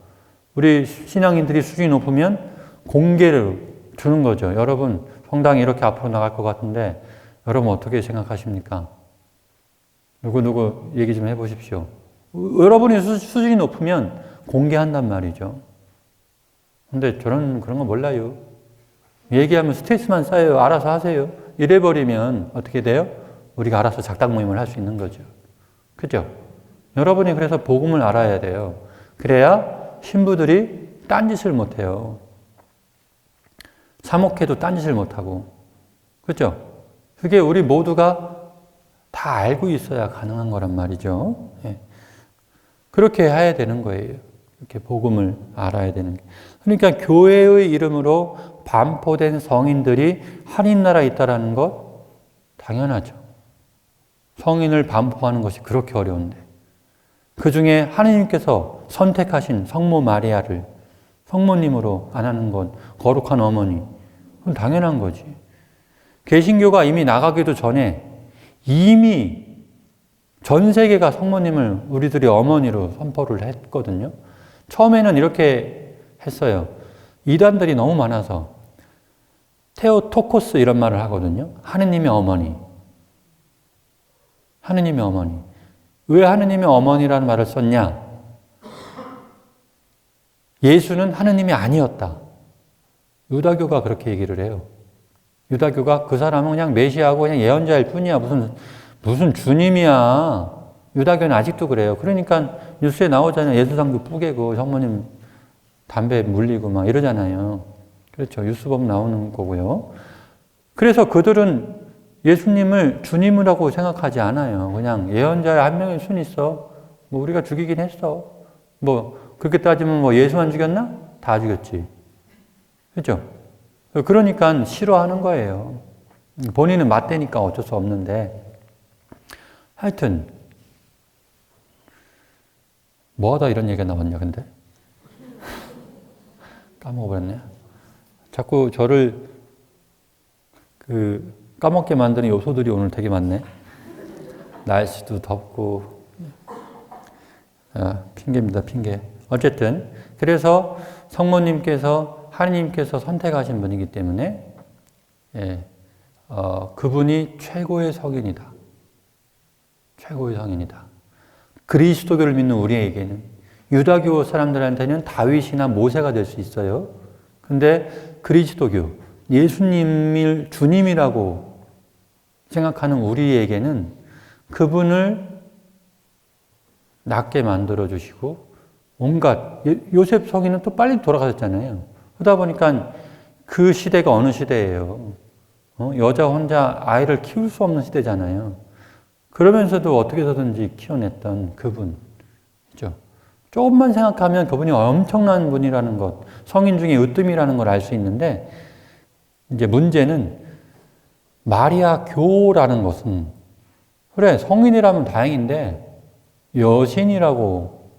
우리 신앙인들이 수준이 높으면 공개를 주는 거죠. 여러분 성당이 이렇게 앞으로 나갈 것 같은데 여러분 어떻게 생각하십니까? 누구 얘기 좀 해보십시오. 여러분이 수준이 높으면 공개한단 말이죠. 근데 저는 그런 거 몰라요. 얘기하면 스트레스만 쌓여요. 알아서 하세요. 이래버리면 어떻게 돼요? 우리가 알아서 작당 모임을 할 수 있는 거죠. 그죠? 여러분이 그래서 복음을 알아야 돼요. 그래야 신부들이 딴짓을 못해요. 사목회도 딴짓을 못하고. 그죠? 그게 우리 모두가 다 알고 있어야 가능한 거란 말이죠. 예. 그렇게 해야 되는 거예요. 이렇게 복음을 알아야 되는 게. 그러니까 교회의 이름으로 반포된 성인들이 하나님나라에 있다는 것 당연하죠. 성인을 반포하는 것이 그렇게 어려운데 그 중에 하나님께서 선택하신 성모 마리아를 성모님으로 안 하는 건 거룩한 어머니, 그건 당연한 거지. 개신교가 이미 나가기도 전에 이미 전 세계가 성모님을 우리들이 어머니로 선포를 했거든요. 처음에는 이렇게 했어요. 이단들이 너무 많아서 테오토코스 이런 말을 하거든요. 하느님의 어머니. 하느님의 어머니. 왜 하느님의 어머니라는 말을 썼냐? 예수는 하느님이 아니었다. 유다교가 그렇게 얘기를 해요. 유다교가 그 사람은 그냥 메시아고 그냥 예언자일 뿐이야. 무슨 주님이야. 유다교는 아직도 그래요. 그러니까 뉴스에 나오잖아요. 예수상도 뿌개고 성모님 담배 물리고 막 이러잖아요. 그렇죠. 뉴스 보면 나오는 거고요. 그래서 그들은 예수님을 주님이라고 생각하지 않아요. 그냥 예언자의 한 명일 수는 있어. 뭐 우리가 죽이긴 했어. 뭐 그렇게 따지면 뭐 예수만 죽였나? 다 죽였지. 그렇죠? 그러니까 싫어하는 거예요. 본인은 맞대니까 어쩔 수 없는데. 하여튼 뭐 하다 이런 얘기가 나왔냐 근데? 까먹어버렸네. 자꾸 저를 까먹게 만드는 요소들이 오늘 되게 많네. 날씨도 덥고 핑계입니다. 핑계. 어쨌든 그래서 성모님께서 하느님께서 선택하신 분이기 때문에 그분이 최고의 성인이다. 최고의 성인이다. 그리스도교를 믿는 우리에게는 유다교 사람들한테는 다윗이나 모세가 될 수 있어요. 근데 그리스도교, 예수님을 주님이라고 생각하는 우리에게는 그분을 낫게 만들어 주시고 온갖 요셉 성인은 또 빨리 돌아가셨잖아요. 그러다 보니까 그 시대가 어느 시대예요. 여자 혼자 아이를 키울 수 없는 시대잖아요. 그러면서도 어떻게 해서든지 키워냈던 그분. 그죠? 조금만 생각하면 그분이 엄청난 분이라는 것, 성인 중에 으뜸이라는 걸 알 수 있는데, 이제 문제는 마리아 교라는 것은, 그래, 성인이라면 다행인데, 여신이라고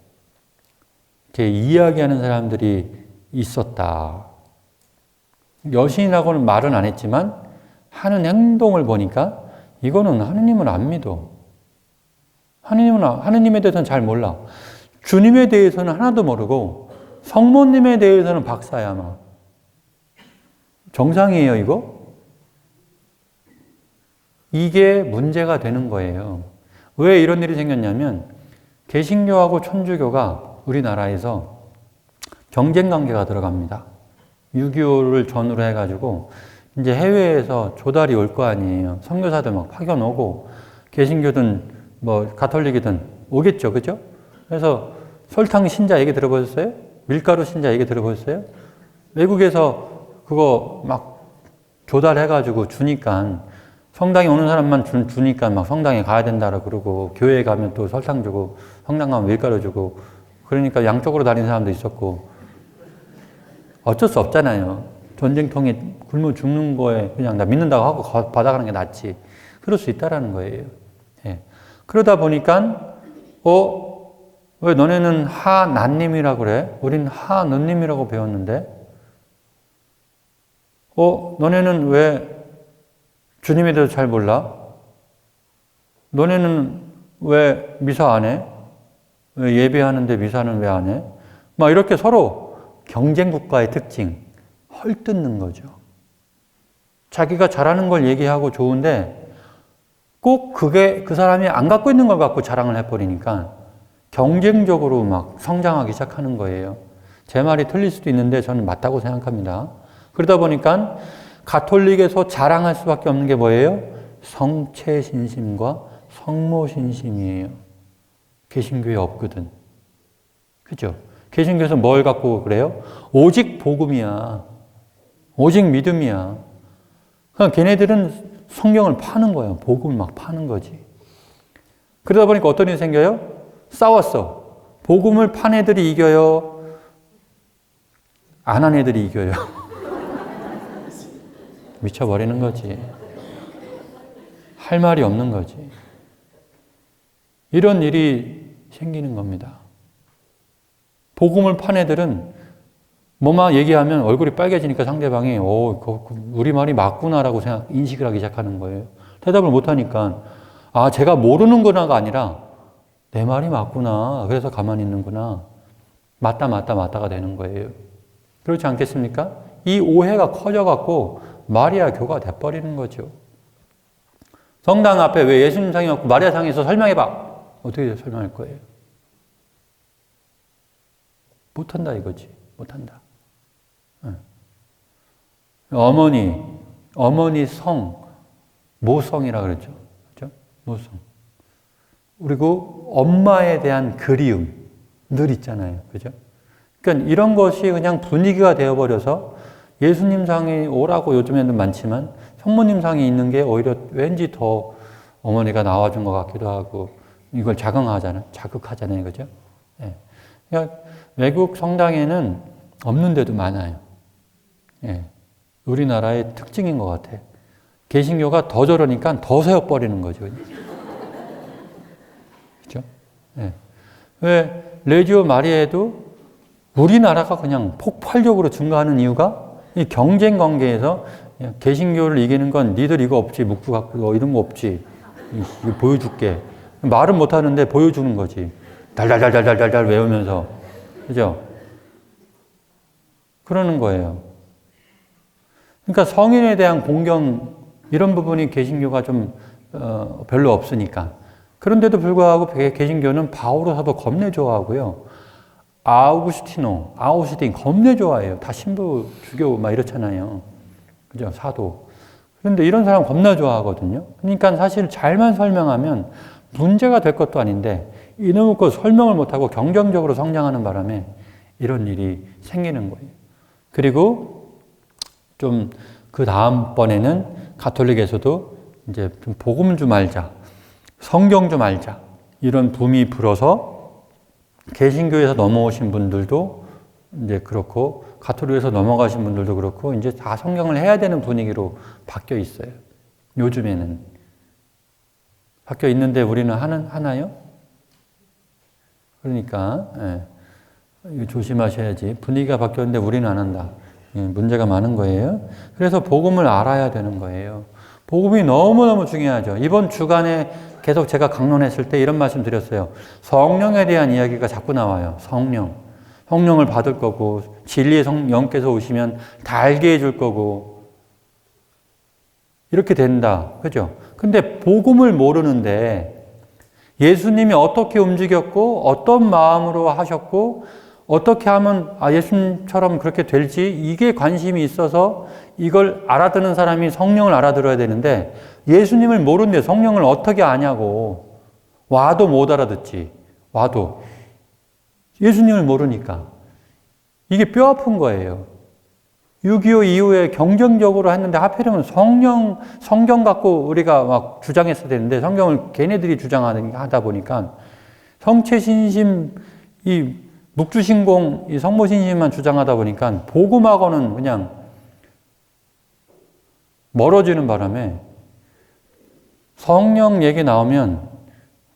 이렇게 이야기하는 사람들이 있었다. 여신이라고는 말은 안 했지만, 하는 행동을 보니까, 이거는 하느님을 안 믿어. 하느님에 대해서는 잘 몰라. 주님에 대해서는 하나도 모르고 성모님에 대해서는 박사야 아마. 정상이에요 이거? 이게 문제가 되는 거예요. 왜 이런 일이 생겼냐면 개신교하고 천주교가 우리나라에서 경쟁 관계가 들어갑니다. 6.25를 전후로 해가지고 이제 해외에서 조달이 올 거 아니에요. 선교사들 막 파견 오고 개신교든 뭐 가톨릭이든 오겠죠, 그죠? 그래서 설탕 신자 얘기 들어보셨어요? 밀가루 신자 얘기 들어보셨어요? 외국에서 그거 막 조달해가지고 주니까 성당에 오는 사람만 주니까 막 성당에 가야 된다고 그러고 교회에 가면 또 설탕 주고 성당 가면 밀가루 주고 그러니까 양쪽으로 다니는 사람도 있었고 어쩔 수 없잖아요. 전쟁통에 굶어 죽는 거에 그냥 나 믿는다고 하고 받아가는 게 낫지. 그럴 수 있다라는 거예요. 예. 그러다 보니까 왜 너네는 하나님이라고 그래? 우린 하느님이라고 배웠는데 너네는 왜 주님에 대해서 잘 몰라? 너네는 왜 미사 안 해? 왜 예배하는데 미사는 왜 안 해? 막 이렇게 서로 경쟁 국가의 특징 헐뜯는 거죠. 자기가 잘하는 걸 얘기하고 좋은데 꼭 그게 그 사람이 안 갖고 있는 걸 갖고 자랑을 해버리니까 경쟁적으로 막 성장하기 시작하는 거예요. 제 말이 틀릴 수도 있는데 저는 맞다고 생각합니다. 그러다 보니까 가톨릭에서 자랑할 수밖에 없는 게 뭐예요? 성체신심과 성모신심이에요. 개신교에 없거든. 그죠? 개신교에서 뭘 갖고 그래요? 오직 복음이야. 오직 믿음이야. 그냥 걔네들은 성경을 파는 거예요. 복음을 막 파는 거지. 그러다 보니까 어떤 일이 생겨요? 싸웠어. 복음을 판 애들이 이겨요? 안 한 애들이 이겨요? 미쳐버리는 거지. 할 말이 없는 거지. 이런 일이 생기는 겁니다. 복음을 판 애들은 뭐만 얘기하면 얼굴이 빨개지니까 상대방이 우리 말이 맞구나라고 인식을 하기 시작하는 거예요. 대답을 못하니까 제가 모르는구나가 아니라 내 말이 맞구나. 그래서 가만히 있는구나. 맞다가 되는 거예요. 그렇지 않겠습니까? 이 오해가 커져갖고 마리아 교가 돼버리는 거죠. 성당 앞에 왜 예수님 상이 없고 마리아 상이 있어 설명해봐. 어떻게 설명할 거예요? 못한다 이거지. 못한다. 어머니, 어머니 성, 모성이라 그러죠. 그죠? 모성. 그리고 엄마에 대한 그리움 늘 있잖아요. 그죠? 그러니까 이런 것이 그냥 분위기가 되어버려서 예수님 상이 오라고 요즘에는 많지만 성모님 상이 있는 게 오히려 왠지 더 어머니가 나와준 것 같기도 하고 이걸 자극하잖아요. 그죠? 예. 그러니까 외국 성당에는 없는 데도 많아요. 예. 우리나라의 특징인 것 같아. 개신교가 더 저러니까 더 세워버리는 거죠. 그죠? 예. 왜 레지오 마리아에도 우리나라가 그냥 폭발적으로 증가하는 이유가 이 경쟁 관계에서 개신교를 이기는 건 니들 이거 없지, 묵주 갖고 이런 거 없지. 이거 보여줄게. 말은 못하는데 보여주는 거지. 달달달달달달 외우면서. 그죠? 그러는 거예요. 그러니까 성인에 대한 공경, 이런 부분이 개신교가 좀, 별로 없으니까. 그런데도 불구하고 개신교는 바오로 사도 겁내 좋아하고요. 아우구스틴 겁내 좋아해요. 다 신부 주교 막 이렇잖아요. 그죠? 사도. 그런데 이런 사람 겁나 좋아하거든요. 그러니까 사실 잘만 설명하면 문제가 될 것도 아닌데 이놈의 것 설명을 못하고 경쟁적으로 성장하는 바람에 이런 일이 생기는 거예요. 그리고 좀 그 다음번에는 가톨릭에서도 이제 좀 복음 좀 알자. 성경 좀 알자. 이런 붐이 불어서 개신교에서 넘어오신 분들도 이제 그렇고 가톨릭에서 넘어가신 분들도 그렇고 이제 다 성경을 해야 되는 분위기로 바뀌어 있어요. 요즘에는. 바뀌어 있는데 우리는 하나요? 그러니까 이거 조심하셔야지. 분위기가 바뀌었는데 우리는 안 한다. 문제가 많은 거예요. 그래서 복음을 알아야 되는 거예요. 복음이 너무너무 중요하죠. 이번 주간에 계속 제가 강론했을 때 이런 말씀 드렸어요. 성령에 대한 이야기가 자꾸 나와요. 성령을 받을 거고 진리의 영께서 오시면 다 알게 해줄 거고 이렇게 된다. 그죠? 근데 복음을 모르는데 예수님이 어떻게 움직였고 어떤 마음으로 하셨고 어떻게 하면 예수님처럼 그렇게 될지 이게 관심이 있어서 이걸 알아듣는 사람이 성령을 알아들어야 되는데 예수님을 모르는데 성령을 어떻게 아냐고. 와도 못 알아듣지. 와도. 예수님을 모르니까. 이게 뼈 아픈 거예요. 6.25 이후에 경쟁적으로 했는데 하필이면 성경 갖고 우리가 막 주장했어야 되는데 성경을 걔네들이 주장하다 보니까 성체신심, 이 묵주신공, 이 성모신심만 주장하다 보니까 복음하고는 그냥 멀어지는 바람에 성령 얘기 나오면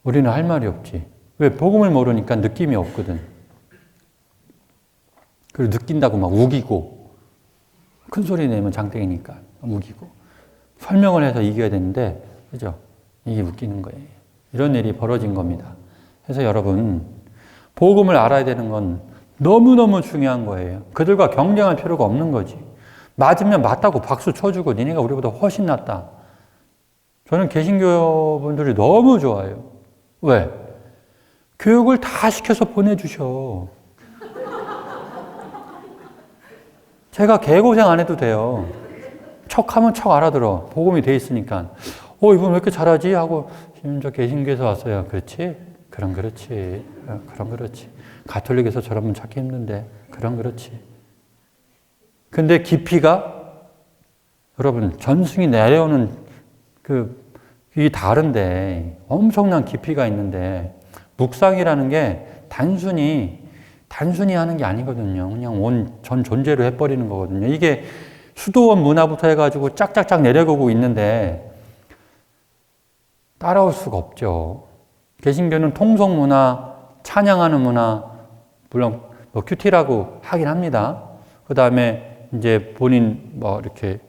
우리는 할 말이 없지. 왜? 복음을 모르니까 느낌이 없거든. 그리고 느낀다고 막 우기고 큰 소리 내면 장땡이니까 우기고 설명을 해서 이겨야 되는데 그죠? 이게 웃기는 거예요. 이런 일이 벌어진 겁니다. 그래서 여러분 복음을 알아야 되는 건 너무너무 중요한 거예요. 그들과 경쟁할 필요가 없는 거지. 맞으면 맞다고 박수 쳐주고 니네가 우리보다 훨씬 낫다. 저는 개신교 분들이 너무 좋아요. 왜? 교육을 다 시켜서 보내주셔. 제가 개고생 안 해도 돼요. 척하면 척 알아들어. 복음이 돼 있으니까. 이분 왜 이렇게 잘하지? 하고 저 개신교에서 왔어요. 그렇지? 그럼 그렇지. 그럼 그렇지. 가톨릭에서 저러면 찾기 힘든데. 그럼 그렇지. 근데 깊이가 여러분 전승이 내려오는 이게 다른데 엄청난 깊이가 있는데 묵상이라는 게 단순히 하는 게 아니거든요. 그냥 전 존재로 해버리는 거거든요. 이게 수도원 문화부터 해가지고 짝짝짝 내려가고 있는데 따라올 수가 없죠. 개신교는 통성 문화, 찬양하는 문화, 물론 큐티라고 하긴 합니다. 그 다음에 이제 본인 이렇게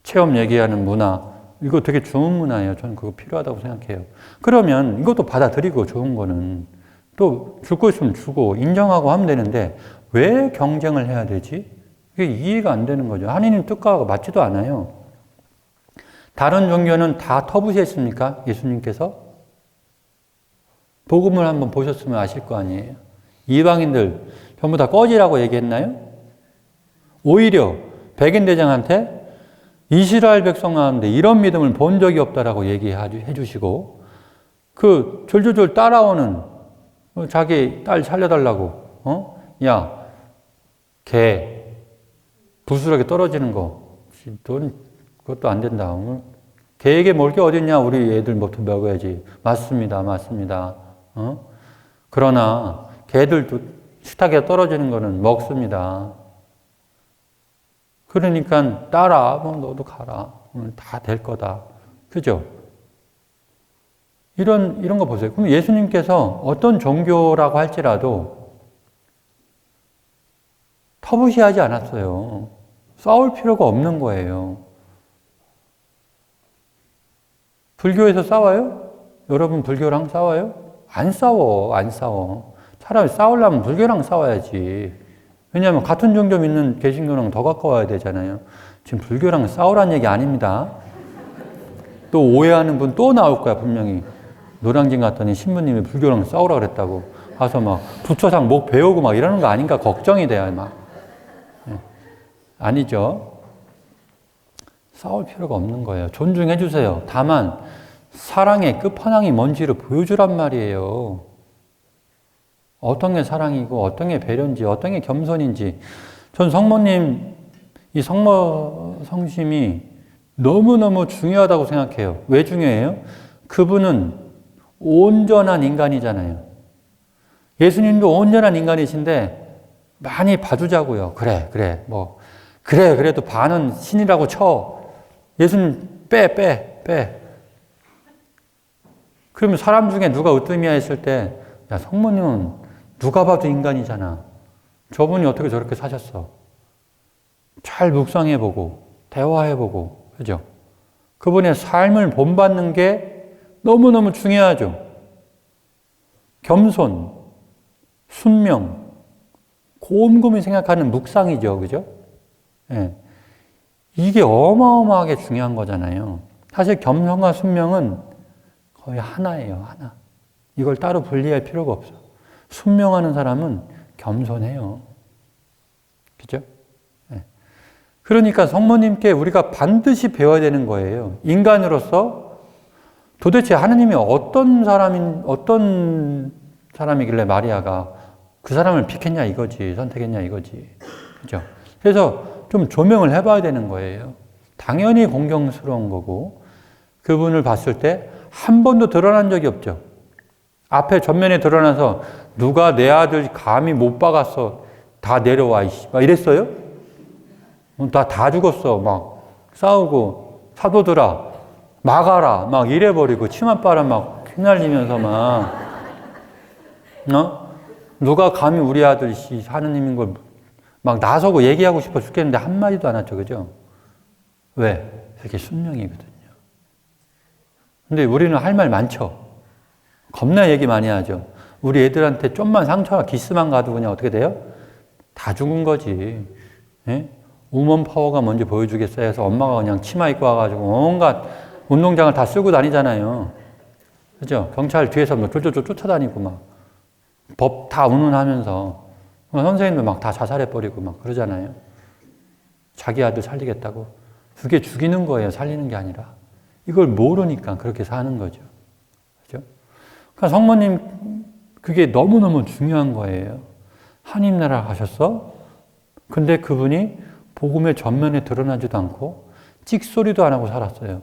체험 얘기하는 문화, 이거 되게 좋은 문화예요. 저는 그거 필요하다고 생각해요. 그러면 이것도 받아들이고 좋은 거는 또 줄 거 있으면 주고 인정하고 하면 되는데 왜 경쟁을 해야 되지? 이게 이해가 안 되는 거죠. 하나님 뜻과 맞지도 않아요. 다른 종교는 다 터부시했습니까? 예수님께서? 복음을 한번 보셨으면 아실 거 아니에요. 이방인들 전부 다 꺼지라고 얘기했나요? 오히려 백인대장한테 이스라엘 백성 나왔는데 이런 믿음을 본 적이 없다라고 얘기해 주시고, 그 졸졸졸 따라오는 자기 딸 살려달라고, 야, 개 부스러기 떨어지는 거, 넌 그것도 안 된다. 개에게 먹을 게 어딨냐? 우리 애들 뭐부터 먹어야지. 맞습니다, 맞습니다. 그러나 개들도 식탁에 떨어지는 거는 먹습니다. 그러니까 따라, 너도 가라. 오늘 다 될 거다. 그죠? 이런 거 보세요. 그럼 예수님께서 어떤 종교라고 할지라도 터부시하지 않았어요. 싸울 필요가 없는 거예요. 불교에서 싸워요? 여러분 불교랑 싸워요? 안 싸워, 안 싸워. 차라리 싸우려면 불교랑 싸워야지. 왜냐하면 같은 종교 믿는 개신교랑 더 가까워야 되잖아요. 지금 불교랑 싸우란 얘기 아닙니다. 또 오해하는 분 또 나올 거야, 분명히. 노량진 갔더니 신부님이 불교랑 싸우라 그랬다고. 가서 막 부처상 목 배우고 막 이러는 거 아닌가 걱정이 돼요, 막. 아니죠. 싸울 필요가 없는 거예요. 존중해 주세요. 다만 사랑의 끝판왕이 뭔지를 보여주란 말이에요. 어떤 게 사랑이고 어떤 게 배려인지 어떤 게 겸손인지. 전 성모님 이 성심이 너무너무 중요하다고 생각해요. 왜 중요해요? 그분은 온전한 인간이잖아요. 예수님도 온전한 인간이신데 많이 봐주자고요. 그래 그래도 반은 신이라고 쳐. 예수님 빼. 그러면 사람 중에 누가 으뜸이야 했을 때, 야, 성모님은 누가 봐도 인간이잖아. 저분이 어떻게 저렇게 사셨어? 잘 묵상해보고 대화해보고, 그죠? 그분의 삶을 본받는 게 너무너무 중요하죠. 겸손, 순명, 곰곰이 생각하는 묵상이죠. 그죠? 예. 이게 어마어마하게 중요한 거잖아요. 사실 겸손과 순명은 거의 하나예요, 하나. 이걸 따로 분리할 필요가 없어. 순명하는 사람은 겸손해요. 그죠? 네. 그러니까 성모님께 우리가 반드시 배워야 되는 거예요. 인간으로서 도대체 하느님이 어떤 사람이길래 마리아가 그 사람을 픽했냐 이거지, 선택했냐 이거지. 그죠? 그래서 좀 조명을 해봐야 되는 거예요. 당연히 공경스러운 거고, 그분을 봤을 때 한 번도 드러난 적이 없죠. 앞에 전면에 드러나서 누가 내 아들 감히 못 박았어. 다 내려와, 이씨. 막 이랬어요? 다 죽었어. 막 싸우고, 사도들아, 막아라. 막 이래버리고, 치맛바람 막 휘날리면서 누가 감히 우리 아들, 씨, 하느님인 걸 막 나서고 얘기하고 싶어 죽겠는데 한마디도 안 하죠. 그죠? 왜? 그게 순명이거든요. 근데 우리는 할 말 많죠. 겁나 얘기 많이 하죠. 우리 애들한테 좀만 상처나 기스만 가도 그냥 어떻게 돼요? 다 죽은 거지. 예? 우먼 파워가 뭔지 보여주겠어요 해서 엄마가 그냥 치마 입고 와가지고 온갖 운동장을 다 쓰고 다니잖아요. 그죠? 경찰 뒤에서 뭐 쫄쫄쫄 쫓아다니고 막 법 다 운운하면서 선생님도 막 다 자살해버리고 막 그러잖아요. 자기 아들 살리겠다고. 그게 죽이는 거예요. 살리는 게 아니라. 이걸 모르니까 그렇게 사는 거죠. 그죠? 그러니까 성모님, 그게 너무너무 중요한 거예요. 하나님 나라 가셨어? 근데 그분이 복음의 전면에 드러나지도 않고 찍소리도 안 하고 살았어요.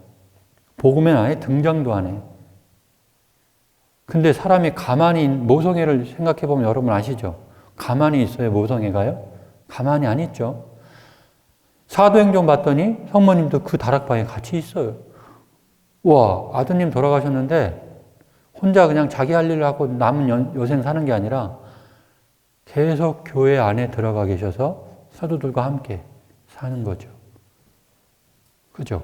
복음엔 아예 등장도 안 해. 근데 사람이 가만히, 모성애를 생각해보면 여러분 아시죠? 가만히 있어요, 모성애가요? 가만히 안 있죠. 사도행전 봤더니 성모님도 그 다락방에 같이 있어요. 와, 아드님 돌아가셨는데 혼자 그냥 자기 할 일을 하고 남은 여생 사는 게 아니라 계속 교회 안에 들어가 계셔서 사도들과 함께 사는 거죠. 그죠?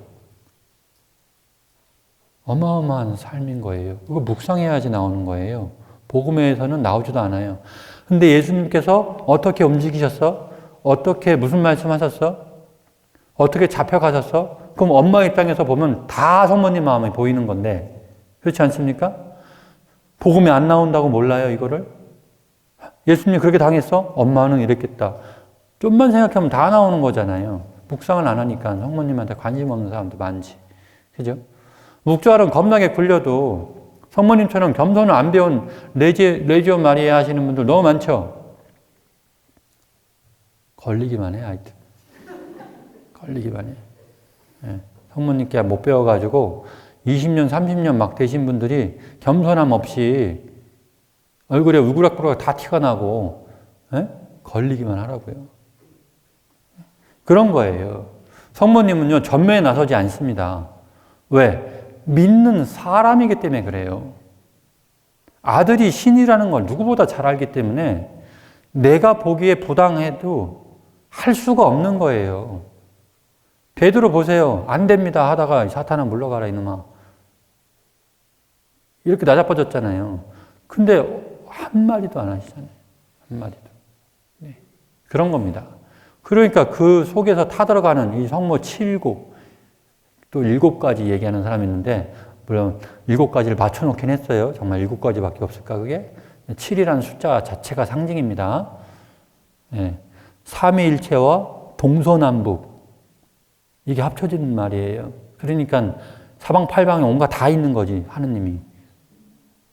어마어마한 삶인 거예요. 이거 묵상해야지 나오는 거예요. 복음에서는 나오지도 않아요. 근데 예수님께서 어떻게 움직이셨어? 어떻게 무슨 말씀하셨어? 어떻게 잡혀가셨어? 그럼 엄마 입장에서 보면 다 성모님 마음이 보이는 건데 그렇지 않습니까? 복음에 안 나온다고 몰라요, 이거를? 예수님 그렇게 당했어? 엄마는 이랬겠다. 좀만 생각하면 다 나오는 거잖아요. 묵상을 안 하니까 성모님한테 관심 없는 사람도 많지. 그죠? 묵주알은 겁나게 굴려도 성모님처럼 겸손을 안 배운 레지오 마리아 하시는 분들 너무 많죠? 걸리기만 해, 하여튼. 걸리기만 해. 예. 성모님께 못 배워가지고 20년, 30년 막 되신 분들이 겸손함 없이 얼굴에 울그락불그락 다 티가 나고, 예? 걸리기만 하라고요. 그런 거예요. 성모님은요, 전면에 나서지 않습니다. 왜? 믿는 사람이기 때문에 그래요. 아들이 신이라는 걸 누구보다 잘 알기 때문에 내가 보기에 부당해도 할 수가 없는 거예요. 베드로 보세요. 안 됩니다 하다가 사탄아 물러가라 이놈아. 이렇게 나자빠졌잖아요. 근데 한마디도 안 하시잖아요. 한마디도. 네. 그런 겁니다. 그러니까 그 속에서 타들어가는 이 성모 7고 또 7가지 얘기하는 사람이 있는데 물론 7가지를 맞춰놓긴 했어요. 정말 7가지밖에 없을까 그게? 7이라는 숫자 자체가 상징입니다. 네. 삼위일체와 동서남북 이게 합쳐진 말이에요. 그러니까 사방팔방에 온갖 다 있는 거지 하느님이.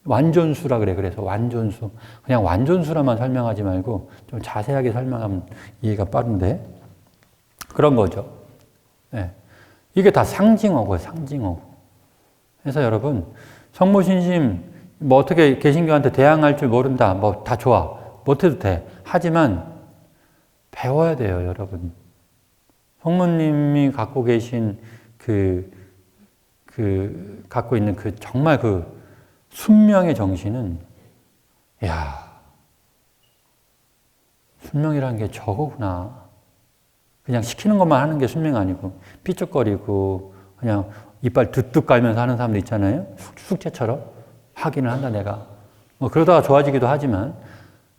완전수라 그래. 그래서 완전수. 그냥 완전수라만 설명하지 말고 좀 자세하게 설명하면 이해가 빠른데 그런 거죠. 네. 이게 다 상징어고요. 상징어. 그래서 여러분 성모신심 뭐 어떻게 개신교한테 대항할 줄 모른다. 뭐 다 좋아. 못해도 돼. 하지만 배워야 돼요. 여러분. 성모님이 갖고 계신 갖고 있는 정말 순명의 정신은, 순명이라는 게 저거구나. 그냥 시키는 것만 하는 게 순명 아니고, 삐쩍거리고, 그냥 이빨 득득 깔면서 하는 사람도 있잖아요. 숙제처럼. 하기는 한다, 내가. 뭐, 그러다가 좋아지기도 하지만,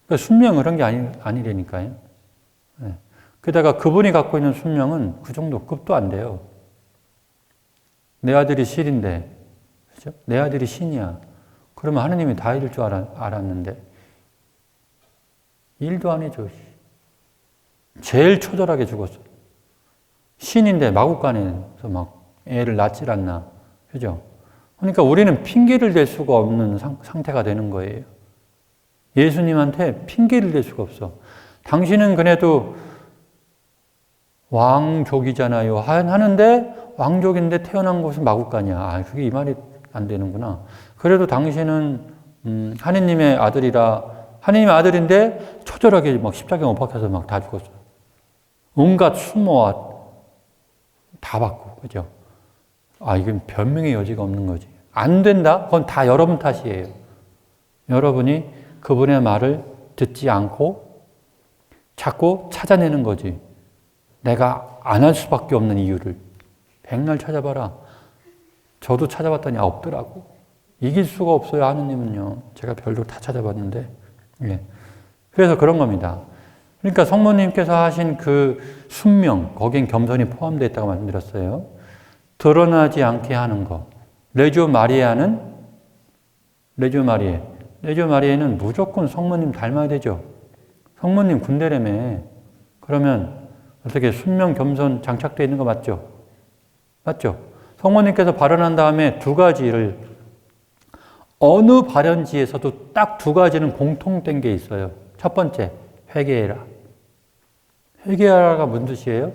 그러니까 순명 그런 게 아니라니까요. 네. 게다가 그분이 갖고 있는 순명은 그 정도 급도 안 돼요. 내 아들이 실인데, 그죠? 내 아들이 신이야. 그러면 하느님이 다 이룰 줄 알았는데, 일도 안 해줘. 제일 처절하게 죽었어. 신인데 마구간에서 막 애를 낳질 않나. 그죠? 그러니까 우리는 핑계를 댈 수가 없는 상태가 되는 거예요. 예수님한테 핑계를 댈 수가 없어. 당신은 그래도 왕족이잖아요. 하는데 왕족인데 태어난 곳은 마구간이야. 그게 이 말이 안 되는구나. 그래도 당신은 하느님의 아들이라 하느님의 아들인데 처절하게 막 십자가에 못 박혀서 막 다 죽었어. 온갖 수모와 다 받고, 그죠? 이건 변명의 여지가 없는 거지. 안 된다? 그건 다 여러분 탓이에요. 여러분이 그분의 말을 듣지 않고 자꾸 찾아내는 거지. 내가 안 할 수밖에 없는 이유를. 백날 찾아봐라. 저도 찾아봤더니 없더라고. 이길 수가 없어요, 하느님은요. 제가 별로 다 찾아봤는데. 예. 그래서 그런 겁니다. 그러니까 성모님께서 하신 순명, 거긴 겸손이 포함되어 있다고 말씀드렸어요. 드러나지 않게 하는 것. 레지오 마리아는 무조건 성모님 닮아야 되죠. 성모님 군대라며. 그러면 어떻게 순명, 겸손 장착되어 있는 거 맞죠? 맞죠? 성모님께서 발언한 다음에 2가지를 어느 발언지에서도 딱 2가지는 공통된 게 있어요. 첫 번째, 회개해라. 회개하라가 무슨 뜻이에요?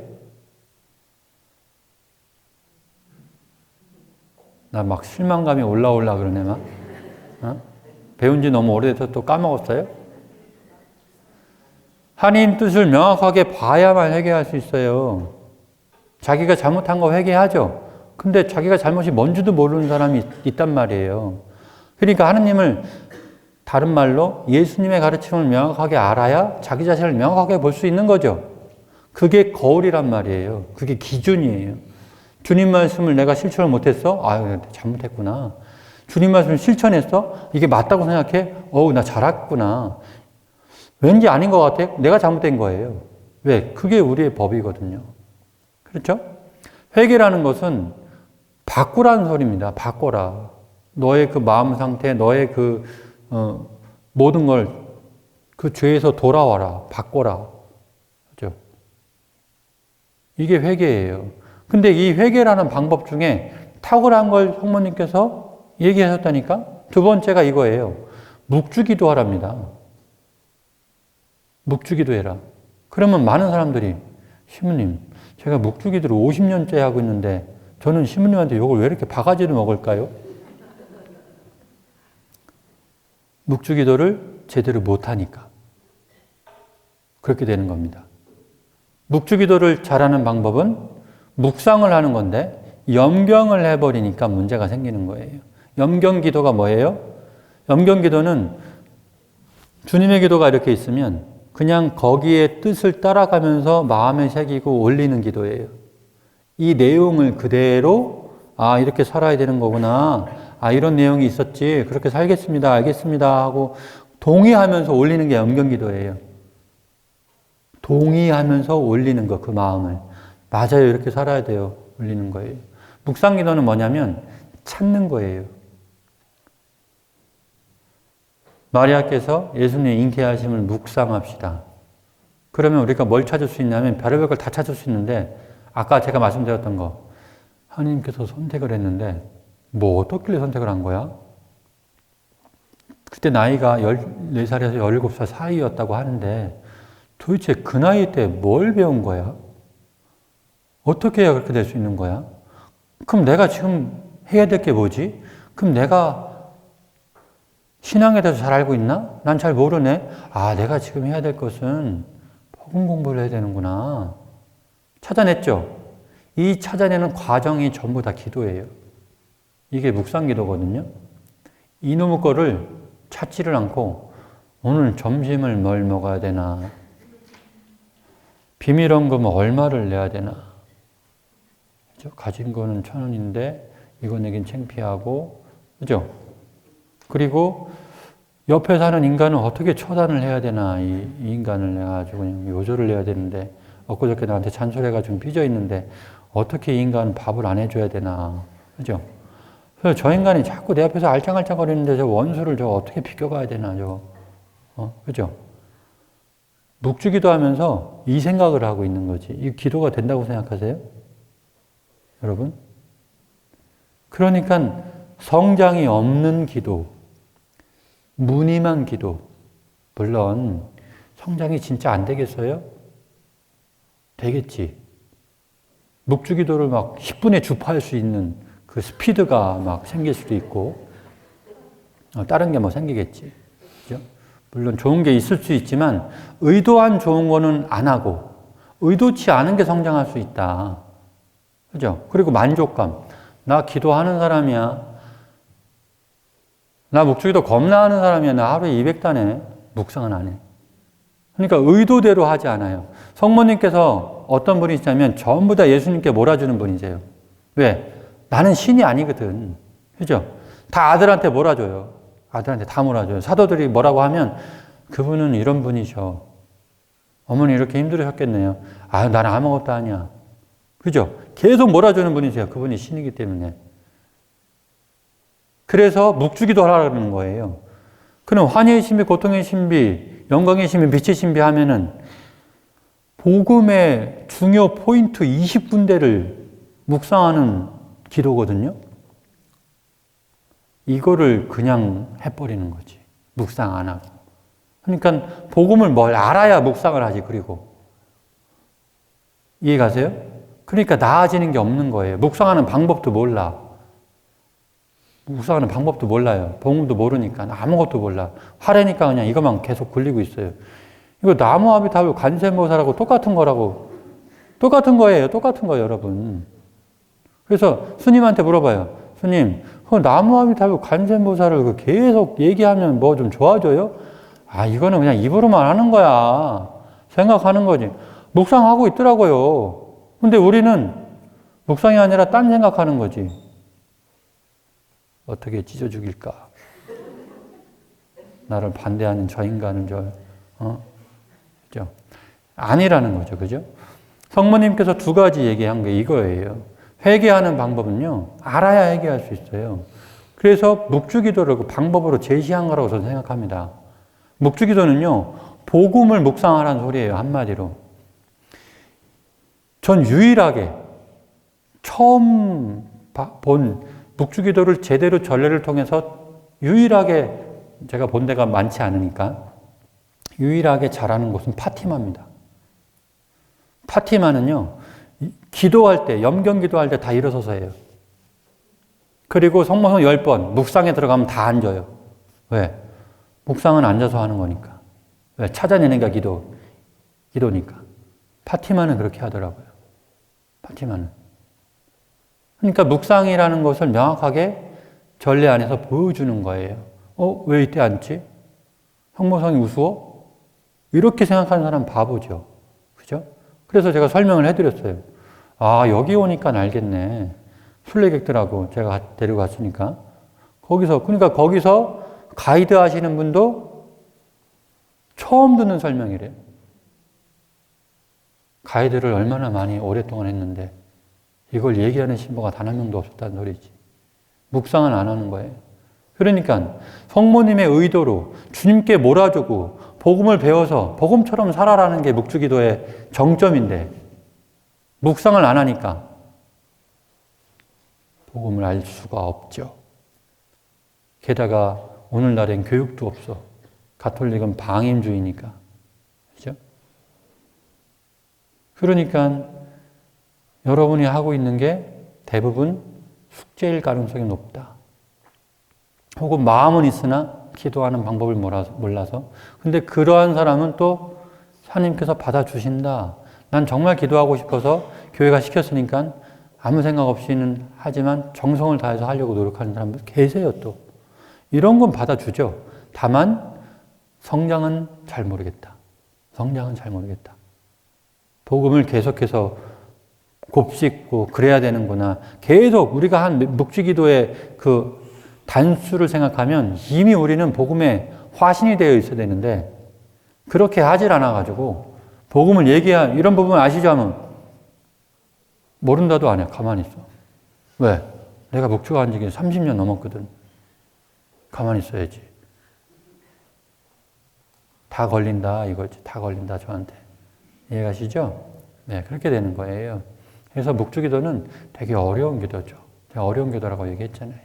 나 막 실망감이 올라올라 그러네, 막. 배운 지 너무 오래돼서 또 까먹었어요? 하나님 뜻을 명확하게 봐야만 회개할 수 있어요. 자기가 잘못한 거 회개하죠. 근데 자기가 잘못이 뭔지도 모르는 사람이 있단 말이에요. 그러니까 하느님을 다른 말로 예수님의 가르침을 명확하게 알아야 자기 자신을 명확하게 볼 수 있는 거죠. 그게 거울이란 말이에요. 그게 기준이에요. 주님 말씀을 내가 실천을 못했어? 잘못했구나. 주님 말씀을 실천했어? 이게 맞다고 생각해? 나 잘했구나. 왠지 아닌 것 같아? 내가 잘못된 거예요. 왜? 그게 우리의 법이거든요. 그렇죠? 회개라는 것은 바꾸라는 소리입니다. 바꿔라. 너의 마음 상태, 너의 모든 걸 죄에서 돌아와라. 바꿔라. 그죠? 이게 회개예요. 근데 이 회개라는 방법 중에 탁월한 걸 성모님께서 얘기하셨다니까? 두 번째가 이거예요. 묵주기도 하랍니다. 묵주기도 해라. 그러면 많은 사람들이 시부님, 제가 묵주기도를 50년째 하고 있는데 저는 시부님한테 욕을 왜 이렇게 바가지를 먹을까요? 묵주기도를 제대로 못하니까 그렇게 되는 겁니다. 묵주기도를 잘하는 방법은 묵상을 하는 건데 염경을 해버리니까 문제가 생기는 거예요. 염경기도가 뭐예요? 염경기도는 주님의 기도가 이렇게 있으면 그냥 거기에 뜻을 따라가면서 마음에 새기고 올리는 기도예요. 이 내용을 그대로 이렇게 살아야 되는 거구나. 이런 내용이 있었지. 그렇게 살겠습니다. 알겠습니다. 하고 동의하면서 올리는 게 염경기도예요. 동의하면서 올리는 거, 그 마음을. 맞아요. 이렇게 살아야 돼요. 올리는 거예요. 묵상기도는 뭐냐면 찾는 거예요. 마리아께서 예수님의 잉태하심을 묵상합시다. 그러면 우리가 뭘 찾을 수 있냐면 별의별 걸 다 찾을 수 있는데 아까 제가 말씀드렸던 거 하나님께서 선택을 했는데 뭐 어떻길래 선택을 한 거야? 그때 나이가 14살에서 17살 사이였다고 하는데 도대체 그 나이 때 뭘 배운 거야? 어떻게 해야 그렇게 될 수 있는 거야? 그럼 내가 지금 해야 될 게 뭐지? 그럼 내가 신앙에 대해서 잘 알고 있나? 난 잘 모르네. 내가 지금 해야 될 것은 복음 공부를 해야 되는구나. 찾아냈죠? 이 찾아내는 과정이 전부 다 기도예요. 이게 묵상기도거든요. 이놈의 거를 찾지를 않고 오늘 점심을 뭘 먹어야 되나? 비밀원금 얼마를 내야 되나? 그죠? 가진 거는 1,000원인데 이거 내긴 창피하고, 그죠? 그리고 옆에 사는 인간은 어떻게 처단을 해야 되나? 이 인간을 내가 아주 그냥 요절을 해야 되는데 엊그저께 나한테 잔소리해가지고 삐져 있는데 어떻게 이 인간은 밥을 안 해줘야 되나? 그죠? 그래서 저 인간이 자꾸 내 앞에서 알짱알짱거리는데 저 원수를 저 어떻게 비껴가야 되나? 그죠? 묵주기도 하면서 이 생각을 하고 있는 거지. 이 기도가 된다고 생각하세요? 여러분? 그러니까 성장이 없는 기도, 무늬만 기도, 물론 성장이 진짜 안 되겠어요? 되겠지. 묵주기도를 막 10분에 주파할 수 있는 그 스피드가 막 생길 수도 있고, 다른 게 뭐 생기겠지. 그죠? 물론 좋은 게 있을 수 있지만, 의도한 좋은 거는 안 하고, 의도치 않은 게 성장할 수 있다. 그죠? 그리고 만족감. 나 기도하는 사람이야. 나 묵주기도 겁나 하는 사람이야. 나 하루에 200단에 묵상은 안 해. 그러니까 의도대로 하지 않아요. 성모님께서 어떤 분이시냐면 전부 다 예수님께 몰아주는 분이세요. 왜? 나는 신이 아니거든. 그죠? 다 아들한테 몰아줘요. 아들한테 다 몰아줘요. 사도들이 뭐라고 하면 그분은 이런 분이셔. 어머니 이렇게 힘들으셨겠네요. 나는 아무것도 아니야. 그죠? 계속 몰아주는 분이세요. 그분이 신이기 때문에. 그래서 묵주기도 하라는 거예요. 그럼 환희의 신비, 고통의 신비, 영광의 신비, 빛의 신비 하면은 복음의 중요 포인트 20군데를 묵상하는 기도거든요. 이거를 그냥 해버리는 거지. 묵상 안 하고. 그러니까 복음을 뭘 알아야 묵상을 하지. 그리고 이해 가세요? 그러니까 나아지는 게 없는 거예요. 묵상하는 방법도 몰라. 묵상하는 방법도 몰라요. 복음도 모르니까 아무것도 몰라. 하려니까 그냥 이것만 계속 굴리고 있어요. 이거 나무아미타불 관세음보살하고 똑같은 거라고. 똑같은 거예요. 똑같은 거예요, 여러분. 그래서 스님한테 물어봐요. 스님, 나무아미타불 관세음보살을 계속 얘기하면 뭐 좀 좋아져요? 이거는 그냥 입으로만 하는 거야. 생각하는 거지. 묵상하고 있더라고요. 근데 우리는 묵상이 아니라 딴 생각하는 거지. 어떻게 찢어 죽일까? 나를 반대하는 저 인간은 그죠? 아니라는 거죠. 그죠? 성모님께서 두 가지 얘기한 게 이거예요. 회개하는 방법은요, 알아야 회개할 수 있어요. 그래서 묵주기도를 그 방법으로 제시한 거라고 저는 생각합니다. 묵주기도는요, 복음을 묵상하라는 소리예요. 한마디로. 전 유일하게 처음 본 묵주기도를 제대로 전례를 통해서 유일하게 제가 본 데가 많지 않으니까 유일하게 잘하는 곳은 파티마입니다. 파티마는요, 기도할 때, 염경 기도할 때 다 일어서서 해요. 그리고 성모성 10번, 묵상에 들어가면 다 앉아요. 왜? 묵상은 앉아서 하는 거니까. 왜? 찾아내는 게 기도니까. 파티마는 그렇게 하더라고요. 파티마는. 그러니까 묵상이라는 것을 명확하게 전례 안에서 보여주는 거예요. 왜 이때 앉지? 성모성이 우스워? 이렇게 생각하는 사람 바보죠. 그죠? 그래서 제가 설명을 해드렸어요. 여기 오니까 알겠네. 순례객들하고 제가 데리고 갔으니까. 그러니까 거기서 가이드 하시는 분도 처음 듣는 설명이래요. 가이드를 얼마나 많이 오랫동안 했는데 이걸 얘기하는 신부가 단 한 명도 없었다는 소리지. 묵상은 안 하는 거예요. 그러니까 성모님의 의도로 주님께 몰아주고 복음을 배워서 복음처럼 살아라는 게 묵주기도의 정점인데 묵상을 안 하니까 복음을 알 수가 없죠. 게다가 오늘날엔 교육도 없어. 가톨릭은 방임주의니까. 그죠? 그러니까 여러분이 하고 있는 게 대부분 숙제일 가능성이 높다. 혹은 마음은 있으나 기도하는 방법을 몰라서. 근데 그러한 사람은 또 하나님께서 받아주신다. 난 정말 기도하고 싶어서 교회가 시켰으니까 아무 생각 없이는 하지만 정성을 다해서 하려고 노력하는 사람들 계세요 또. 이런 건 받아주죠. 다만 성장은 잘 모르겠다. 성장은 잘 모르겠다. 복음을 계속해서 곱씹고 그래야 되는구나. 계속 우리가 한 묵주기도의 그 단수를 생각하면 이미 우리는 복음에 화신이 되어 있어야 되는데 그렇게 하질 않아가지고 복음을 이런 부분 아시죠? 하면 모른다도 안 해. 가만히 있어. 왜? 내가 묵주한 지 30년 넘었거든. 가만히 있어야지. 다 걸린다 이거지. 다 걸린다 저한테. 이해가시죠? 네, 그렇게 되는 거예요. 그래서 묵주기도는 되게 어려운 기도죠. 제가 어려운 기도라고 얘기했잖아요.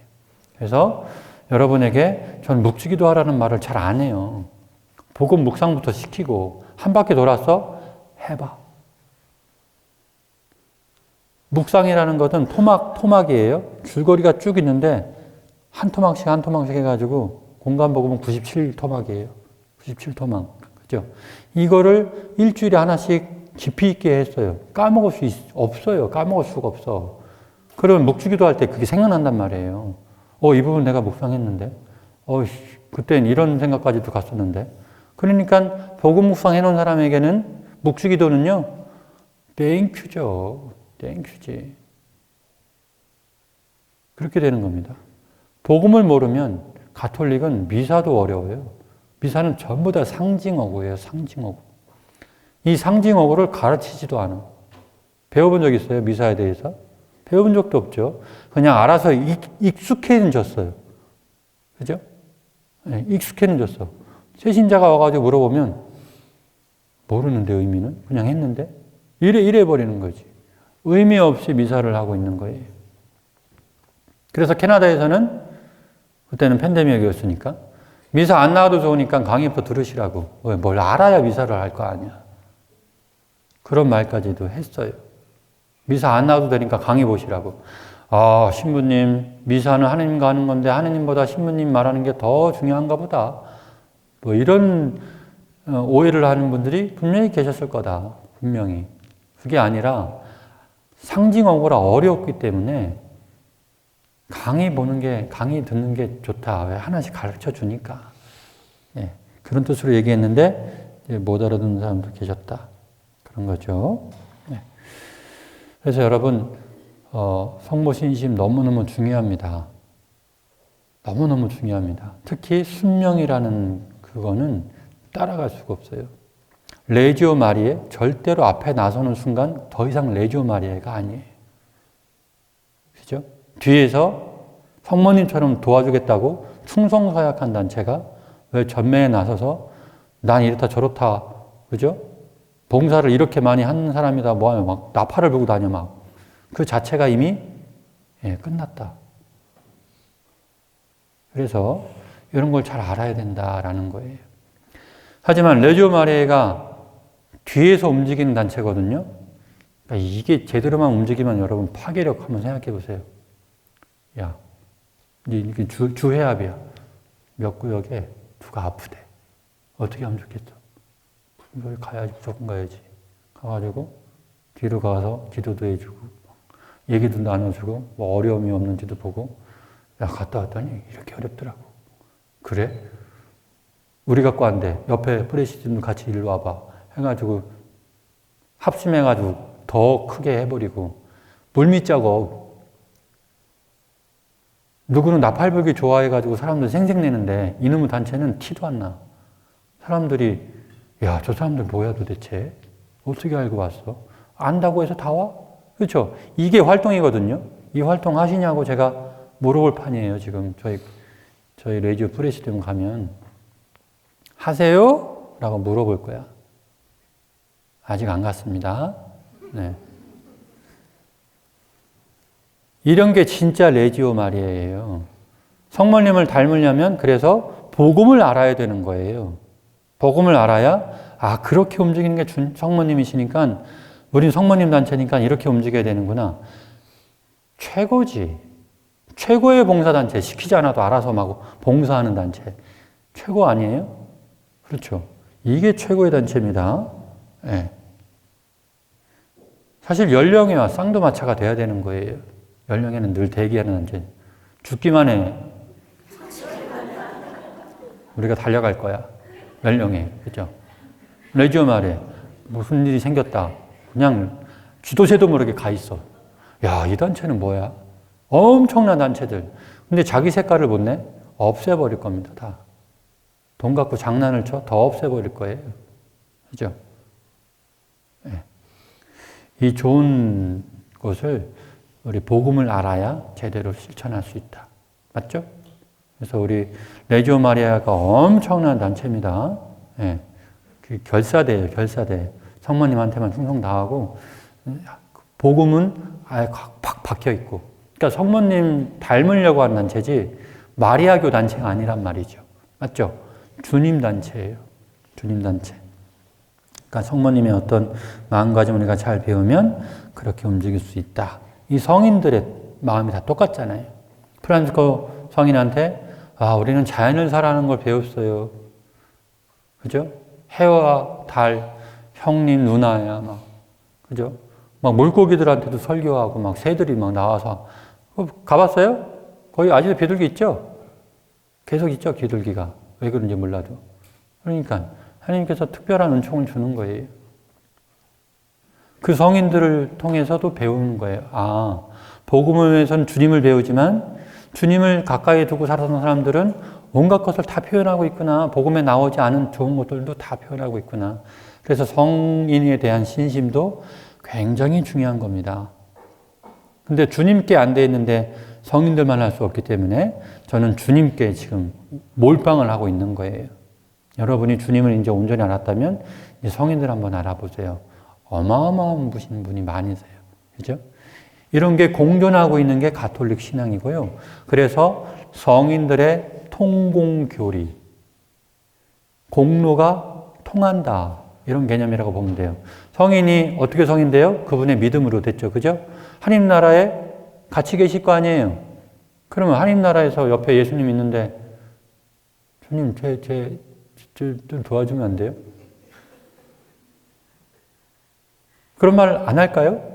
그래서 여러분에게 전 묵주기도 하라는 말을 잘 안 해요. 복음 묵상부터 시키고 한 바퀴 돌아서 해봐. 묵상이라는 것은 토막이에요. 줄거리가 쭉 있는데 한 토막씩 해가지고 공간복음은 97토막이에요. 97토막. 그죠? 이거를 일주일에 하나씩 깊이 있게 했어요. 까먹을 수가 없어. 그러면 묵주기도 할 때 그게 생각난단 말이에요. 이 부분 내가 묵상했는데. 그땐 이런 생각까지도 갔었는데. 그러니까 복음 묵상 해놓은 사람에게는 묵주기도는요. 땡큐죠. 땡큐지. 그렇게 되는 겁니다. 복음을 모르면 가톨릭은 미사도 어려워요. 미사는 전부 다 상징어구예요. 상징어구. 이 상징어구를 가르치지도 않아. 배워본 적 있어요? 미사에 대해서? 배워본 적도 없죠. 그냥 알아서 익숙해는 졌어요. 그죠? 네, 익숙해는 졌어. 새신자가 와가지고 물어보면 모르는데 의미는? 그냥 했는데? 이래 버리는 거지. 의미 없이 미사를 하고 있는 거예요. 그래서 캐나다에서는 그때는 팬데믹이었으니까 미사 안 나와도 좋으니까 강의부터 들으시라고. 뭘 알아야 미사를 할 거 아니야. 그런 말까지도 했어요. 미사 안 나와도 되니까 강의 보시라고. 신부님, 미사는 하느님과 하는 건데 하느님보다 신부님 말하는 게 더 중요한가 보다. 이런 오해를 하는 분들이 분명히 계셨을 거다. 분명히. 그게 아니라 상징어구라 어렵기 때문에 강의 듣는 게 좋다. 왜 하나씩 가르쳐 주니까. 네, 그런 뜻으로 얘기했는데 못 알아듣는 사람도 계셨다. 그런 거죠. 네. 그래서 여러분 성모신심 너무너무 중요합니다. 너무너무 중요합니다. 특히 순명이라는 그거는 따라갈 수가 없어요. 레지오 마리에 절대로 앞에 나서는 순간 더 이상 레지오 마리에가 아니에요. 그죠? 뒤에서 성모님처럼 도와주겠다고 충성서약한 단체가 왜 전면에 나서서 난 이렇다 저렇다, 그죠? 봉사를 이렇게 많이 하는 사람이다 뭐하면 막 나팔을 불고 다녀 막. 그 자체가 이미 끝났다. 그래서 이런 걸 잘 알아야 된다라는 거예요. 하지만 레지오 마리아가 뒤에서 움직이는 단체거든요. 그러니까 이게 제대로만 움직이면 여러분 파괴력 한번 생각해 보세요. 야, 이게 주회합이야. 몇 구역에 누가 아프대. 어떻게 하면 좋겠어? 여기 가야지, 무조건 가야지. 가가지고 뒤로 가서 기도도 해주고 얘기도 나눠주고 뭐 어려움이 없는지도 보고 야, 갔다 왔더니 이렇게 어렵더라고. 그래? 우리 갖고 안 돼. 옆에 프레시즘도 같이 일로 와봐. 해가지고 합심해가지고 더 크게 해버리고 물밑작업. 누구는 나팔불기 좋아해가지고 사람들 생색내는데 이놈의 단체는 티도 안 나. 사람들이 야, 저 사람들 뭐야 도대체? 어떻게 알고 왔어? 안다고 해서 다 와? 그렇죠? 이게 활동이거든요. 이 활동 하시냐고 제가 물어볼 판이에요. 지금 저희 레지오 프레시즘 가면 하세요? 라고 물어볼 거야. 아직 안 갔습니다. 네. 이런 게 진짜 레지오 마리아예요. 성모님을 닮으려면 그래서 복음을 알아야 되는 거예요. 복음을 알아야 그렇게 움직이는 게 성모님이시니까 우린 성모님 단체니까 이렇게 움직여야 되는구나. 최고지. 최고의 봉사단체. 시키지 않아도 알아서 막 봉사하는 단체. 최고 아니에요? 그렇죠. 이게 최고의 단체입니다. 네. 사실 연령이와 쌍두마차가 돼야 되는 거예요. 연령에는 늘 대기하는 단체. 죽기만 해. 우리가 달려갈 거야. 연령에. 그죠? 레지오 마리아. 무슨 일이 생겼다. 그냥 쥐도 새도 모르게 가 있어. 야, 이 단체는 뭐야? 엄청난 단체들. 근데 자기 색깔을 못 내? 없애버릴 겁니다. 다. 돈 갖고 장난을 쳐? 더 없애버릴 거예요. 그죠? 네. 이 좋은 것을 우리 복음을 알아야 제대로 실천할 수 있다. 맞죠? 그래서 우리 레지오 마리아가 엄청난 단체입니다. 네. 그 결사대예요, 결사대. 성모님한테만 충성 다하고 복음은 아예 팍 박혀 있고. 그러니까 성모님 닮으려고 하는 단체지 마리아교 단체가 아니란 말이죠. 맞죠? 주님 단체예요. 주님 단체. 그러니까 성모님의 어떤 마음가짐을 우리가 잘 배우면 그렇게 움직일 수 있다. 이 성인들의 마음이 다 똑같잖아요. 프란치스코 성인한테 우리는 자연을 살아가는 걸 배웠어요. 그죠? 해와 달, 형님, 누나야, 막. 그죠? 막 물고기들한테도 설교하고, 막 새들이 막 나와서. 가봤어요? 거기 아직도 비둘기 있죠? 계속 있죠, 비둘기가. 왜 그런지 몰라도. 그러니까, 하나님께서 특별한 은총을 주는 거예요. 그 성인들을 통해서도 배우는 거예요. 복음을 위해서는 주님을 배우지만, 주님을 가까이 두고 살았던 사람들은 온갖 것을 다 표현하고 있구나. 복음에 나오지 않은 좋은 것들도 다 표현하고 있구나. 그래서 성인에 대한 신심도 굉장히 중요한 겁니다. 근데 주님께 안 돼 있는데 성인들만 할 수 없기 때문에 저는 주님께 지금 몰빵을 하고 있는 거예요. 여러분이 주님을 이제 온전히 알았다면 이제 성인들 한번 알아보세요. 어마어마한 분이 많으세요. 그죠? 이런 게 공존하고 있는 게 가톨릭 신앙이고요. 그래서 성인들의 통공교리, 공로가 통한다. 이런 개념이라고 보면 돼요. 성인이 어떻게 성인돼요? 그분의 믿음으로 됐죠. 그죠? 하나님 나라에 같이 계실 거 아니에요. 그러면 하나님 나라에서 옆에 예수님 있는데 주님 좀 도와주면 안 돼요? 그런 말 안 할까요?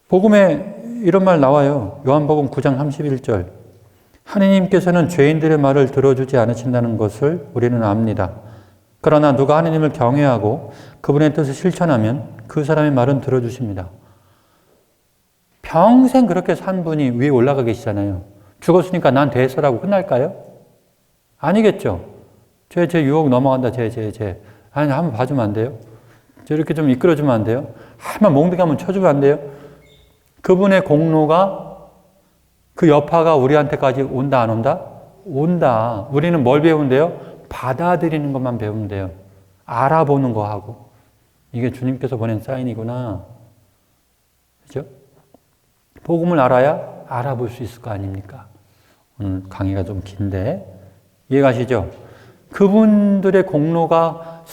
복음에 이런 말 나와요. 요한복음 9장 31절. 하느님께서는 죄인들의 말을 들어주지 않으신다는 것을 우리는 압니다. 그러나 누가 하느님을 경외하고 그분의 뜻을 실천하면 그 사람의 말은 들어주십니다. 평생 그렇게 산 분이 위에 올라가 계시잖아요. 죽었으니까 난 됐어라고 끝날까요? 아니겠죠. 제 유혹 넘어간다. 아니, 한번 봐주면 안 돼요? 이렇게 좀 이끌어주면 안 돼요? 한번 몽둥이 한번 쳐주면 안 돼요? 그분의 공로가 그 여파가 우리한테까지 온다, 안 온다? 온다. 우리는 뭘 배우면 돼요? 받아들이는 것만 배우면 돼요. 알아보는 거 하고. 이게 주님께서 보낸 사인이구나. 그죠? 복음을 알아야 알아볼 수 있을 거 아닙니까? 오늘 강의가 좀 긴데 이해가시죠? 그분들의 공로가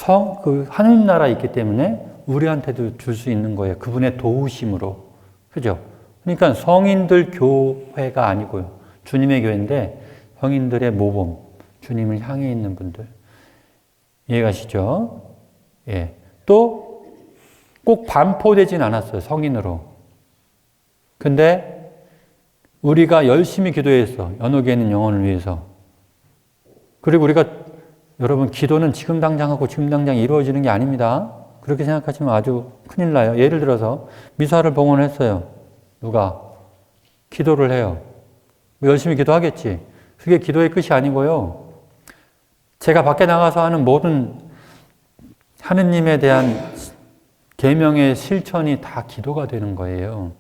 하느님 나라에 있기 때문에 우리한테도 줄 수 있는 거예요. 그분의 도우심으로. 그죠? 그러니까 성인들 교회가 아니고요. 주님의 교회인데 성인들의 모범, 주님을 향해 있는 분들. 이해가시죠? 예. 또 꼭 반포되진 않았어요. 성인으로. 근데 우리가 열심히 기도해서 연옥에 있는 영혼을 위해서. 그리고 우리가 여러분 기도는 지금 당장 하고 지금 당장 이루어지는 게 아닙니다. 그렇게 생각하시면 아주 큰일 나요. 예를 들어서 미사를 봉헌했어요. 누가? 기도를 해요. 열심히 기도하겠지. 그게 기도의 끝이 아니고요. 제가 밖에 나가서 하는 모든 하느님에 대한 계명의 실천이 다 기도가 되는 거예요.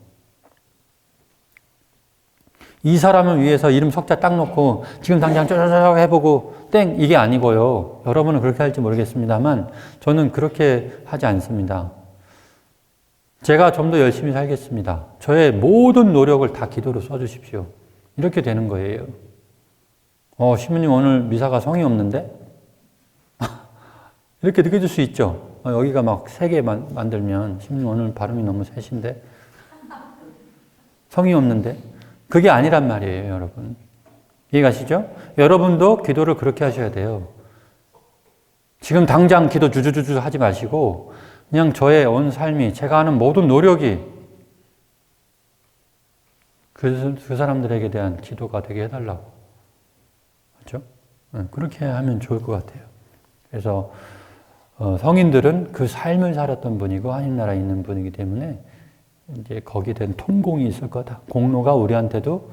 이 사람을 위해서 이름 석자 딱 놓고 지금 당장 쪼쪼쪼 해보고 땡 이게 아니고요. 여러분은 그렇게 할지 모르겠습니다만 저는 그렇게 하지 않습니다. 제가 좀 더 열심히 살겠습니다. 저의 모든 노력을 다 기도로 써주십시오. 이렇게 되는 거예요. 신부님 오늘 미사가 성의 없는데? 이렇게 느껴질 수 있죠. 여기가 막 세게 만들면 신부님 오늘 발음이 너무 세신데? 성의 없는데? 그게 아니란 말이에요, 여러분. 이해가시죠? 여러분도 기도를 그렇게 하셔야 돼요. 지금 당장 기도 주주주주 하지 마시고 그냥 저의 온 삶이 제가 하는 모든 노력이 그 사람들에게 대한 기도가 되게 해달라고. 그렇죠? 그렇게 하면 좋을 것 같아요. 그래서 성인들은 그 삶을 살았던 분이고 하나님 나라에 있는 분이기 때문에 이제 거기에 대한 통공이 있을 거다. 공로가 우리한테도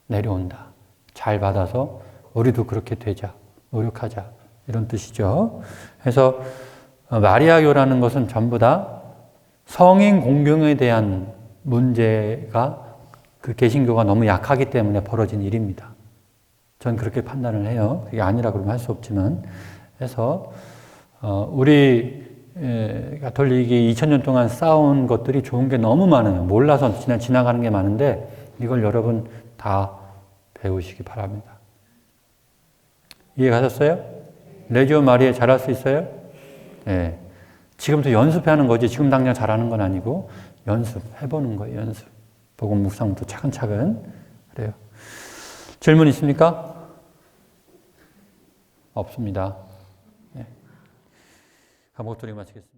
내려온다. 잘 받아서 우리도 그렇게 되자. 노력하자. 이런 뜻이죠. 그래서 마리아교라는 것은 전부 다 성인 공경에 대한 문제가 그 개신교가 너무 약하기 때문에 벌어진 일입니다. 전 그렇게 판단을 해요. 그게 아니라 그러면 할 수 없지만. 그래서 우리 가톨릭이 2000년 동안 쌓아온 것들이 좋은 게 너무 많아요. 몰라서 지나가는 게 많은데 이걸 여러분 다 배우시기 바랍니다. 이해가셨어요? 레지오 마리아 잘할 수 있어요? 네. 지금부터 연습하는 거지 지금 당장 잘하는 건 아니고 연습해보는 거예요. 연습. 복음 묵상부터 차근차근. 그래요. 질문 있습니까? 없습니다. 네. 감옥 드리고 마치겠습니다.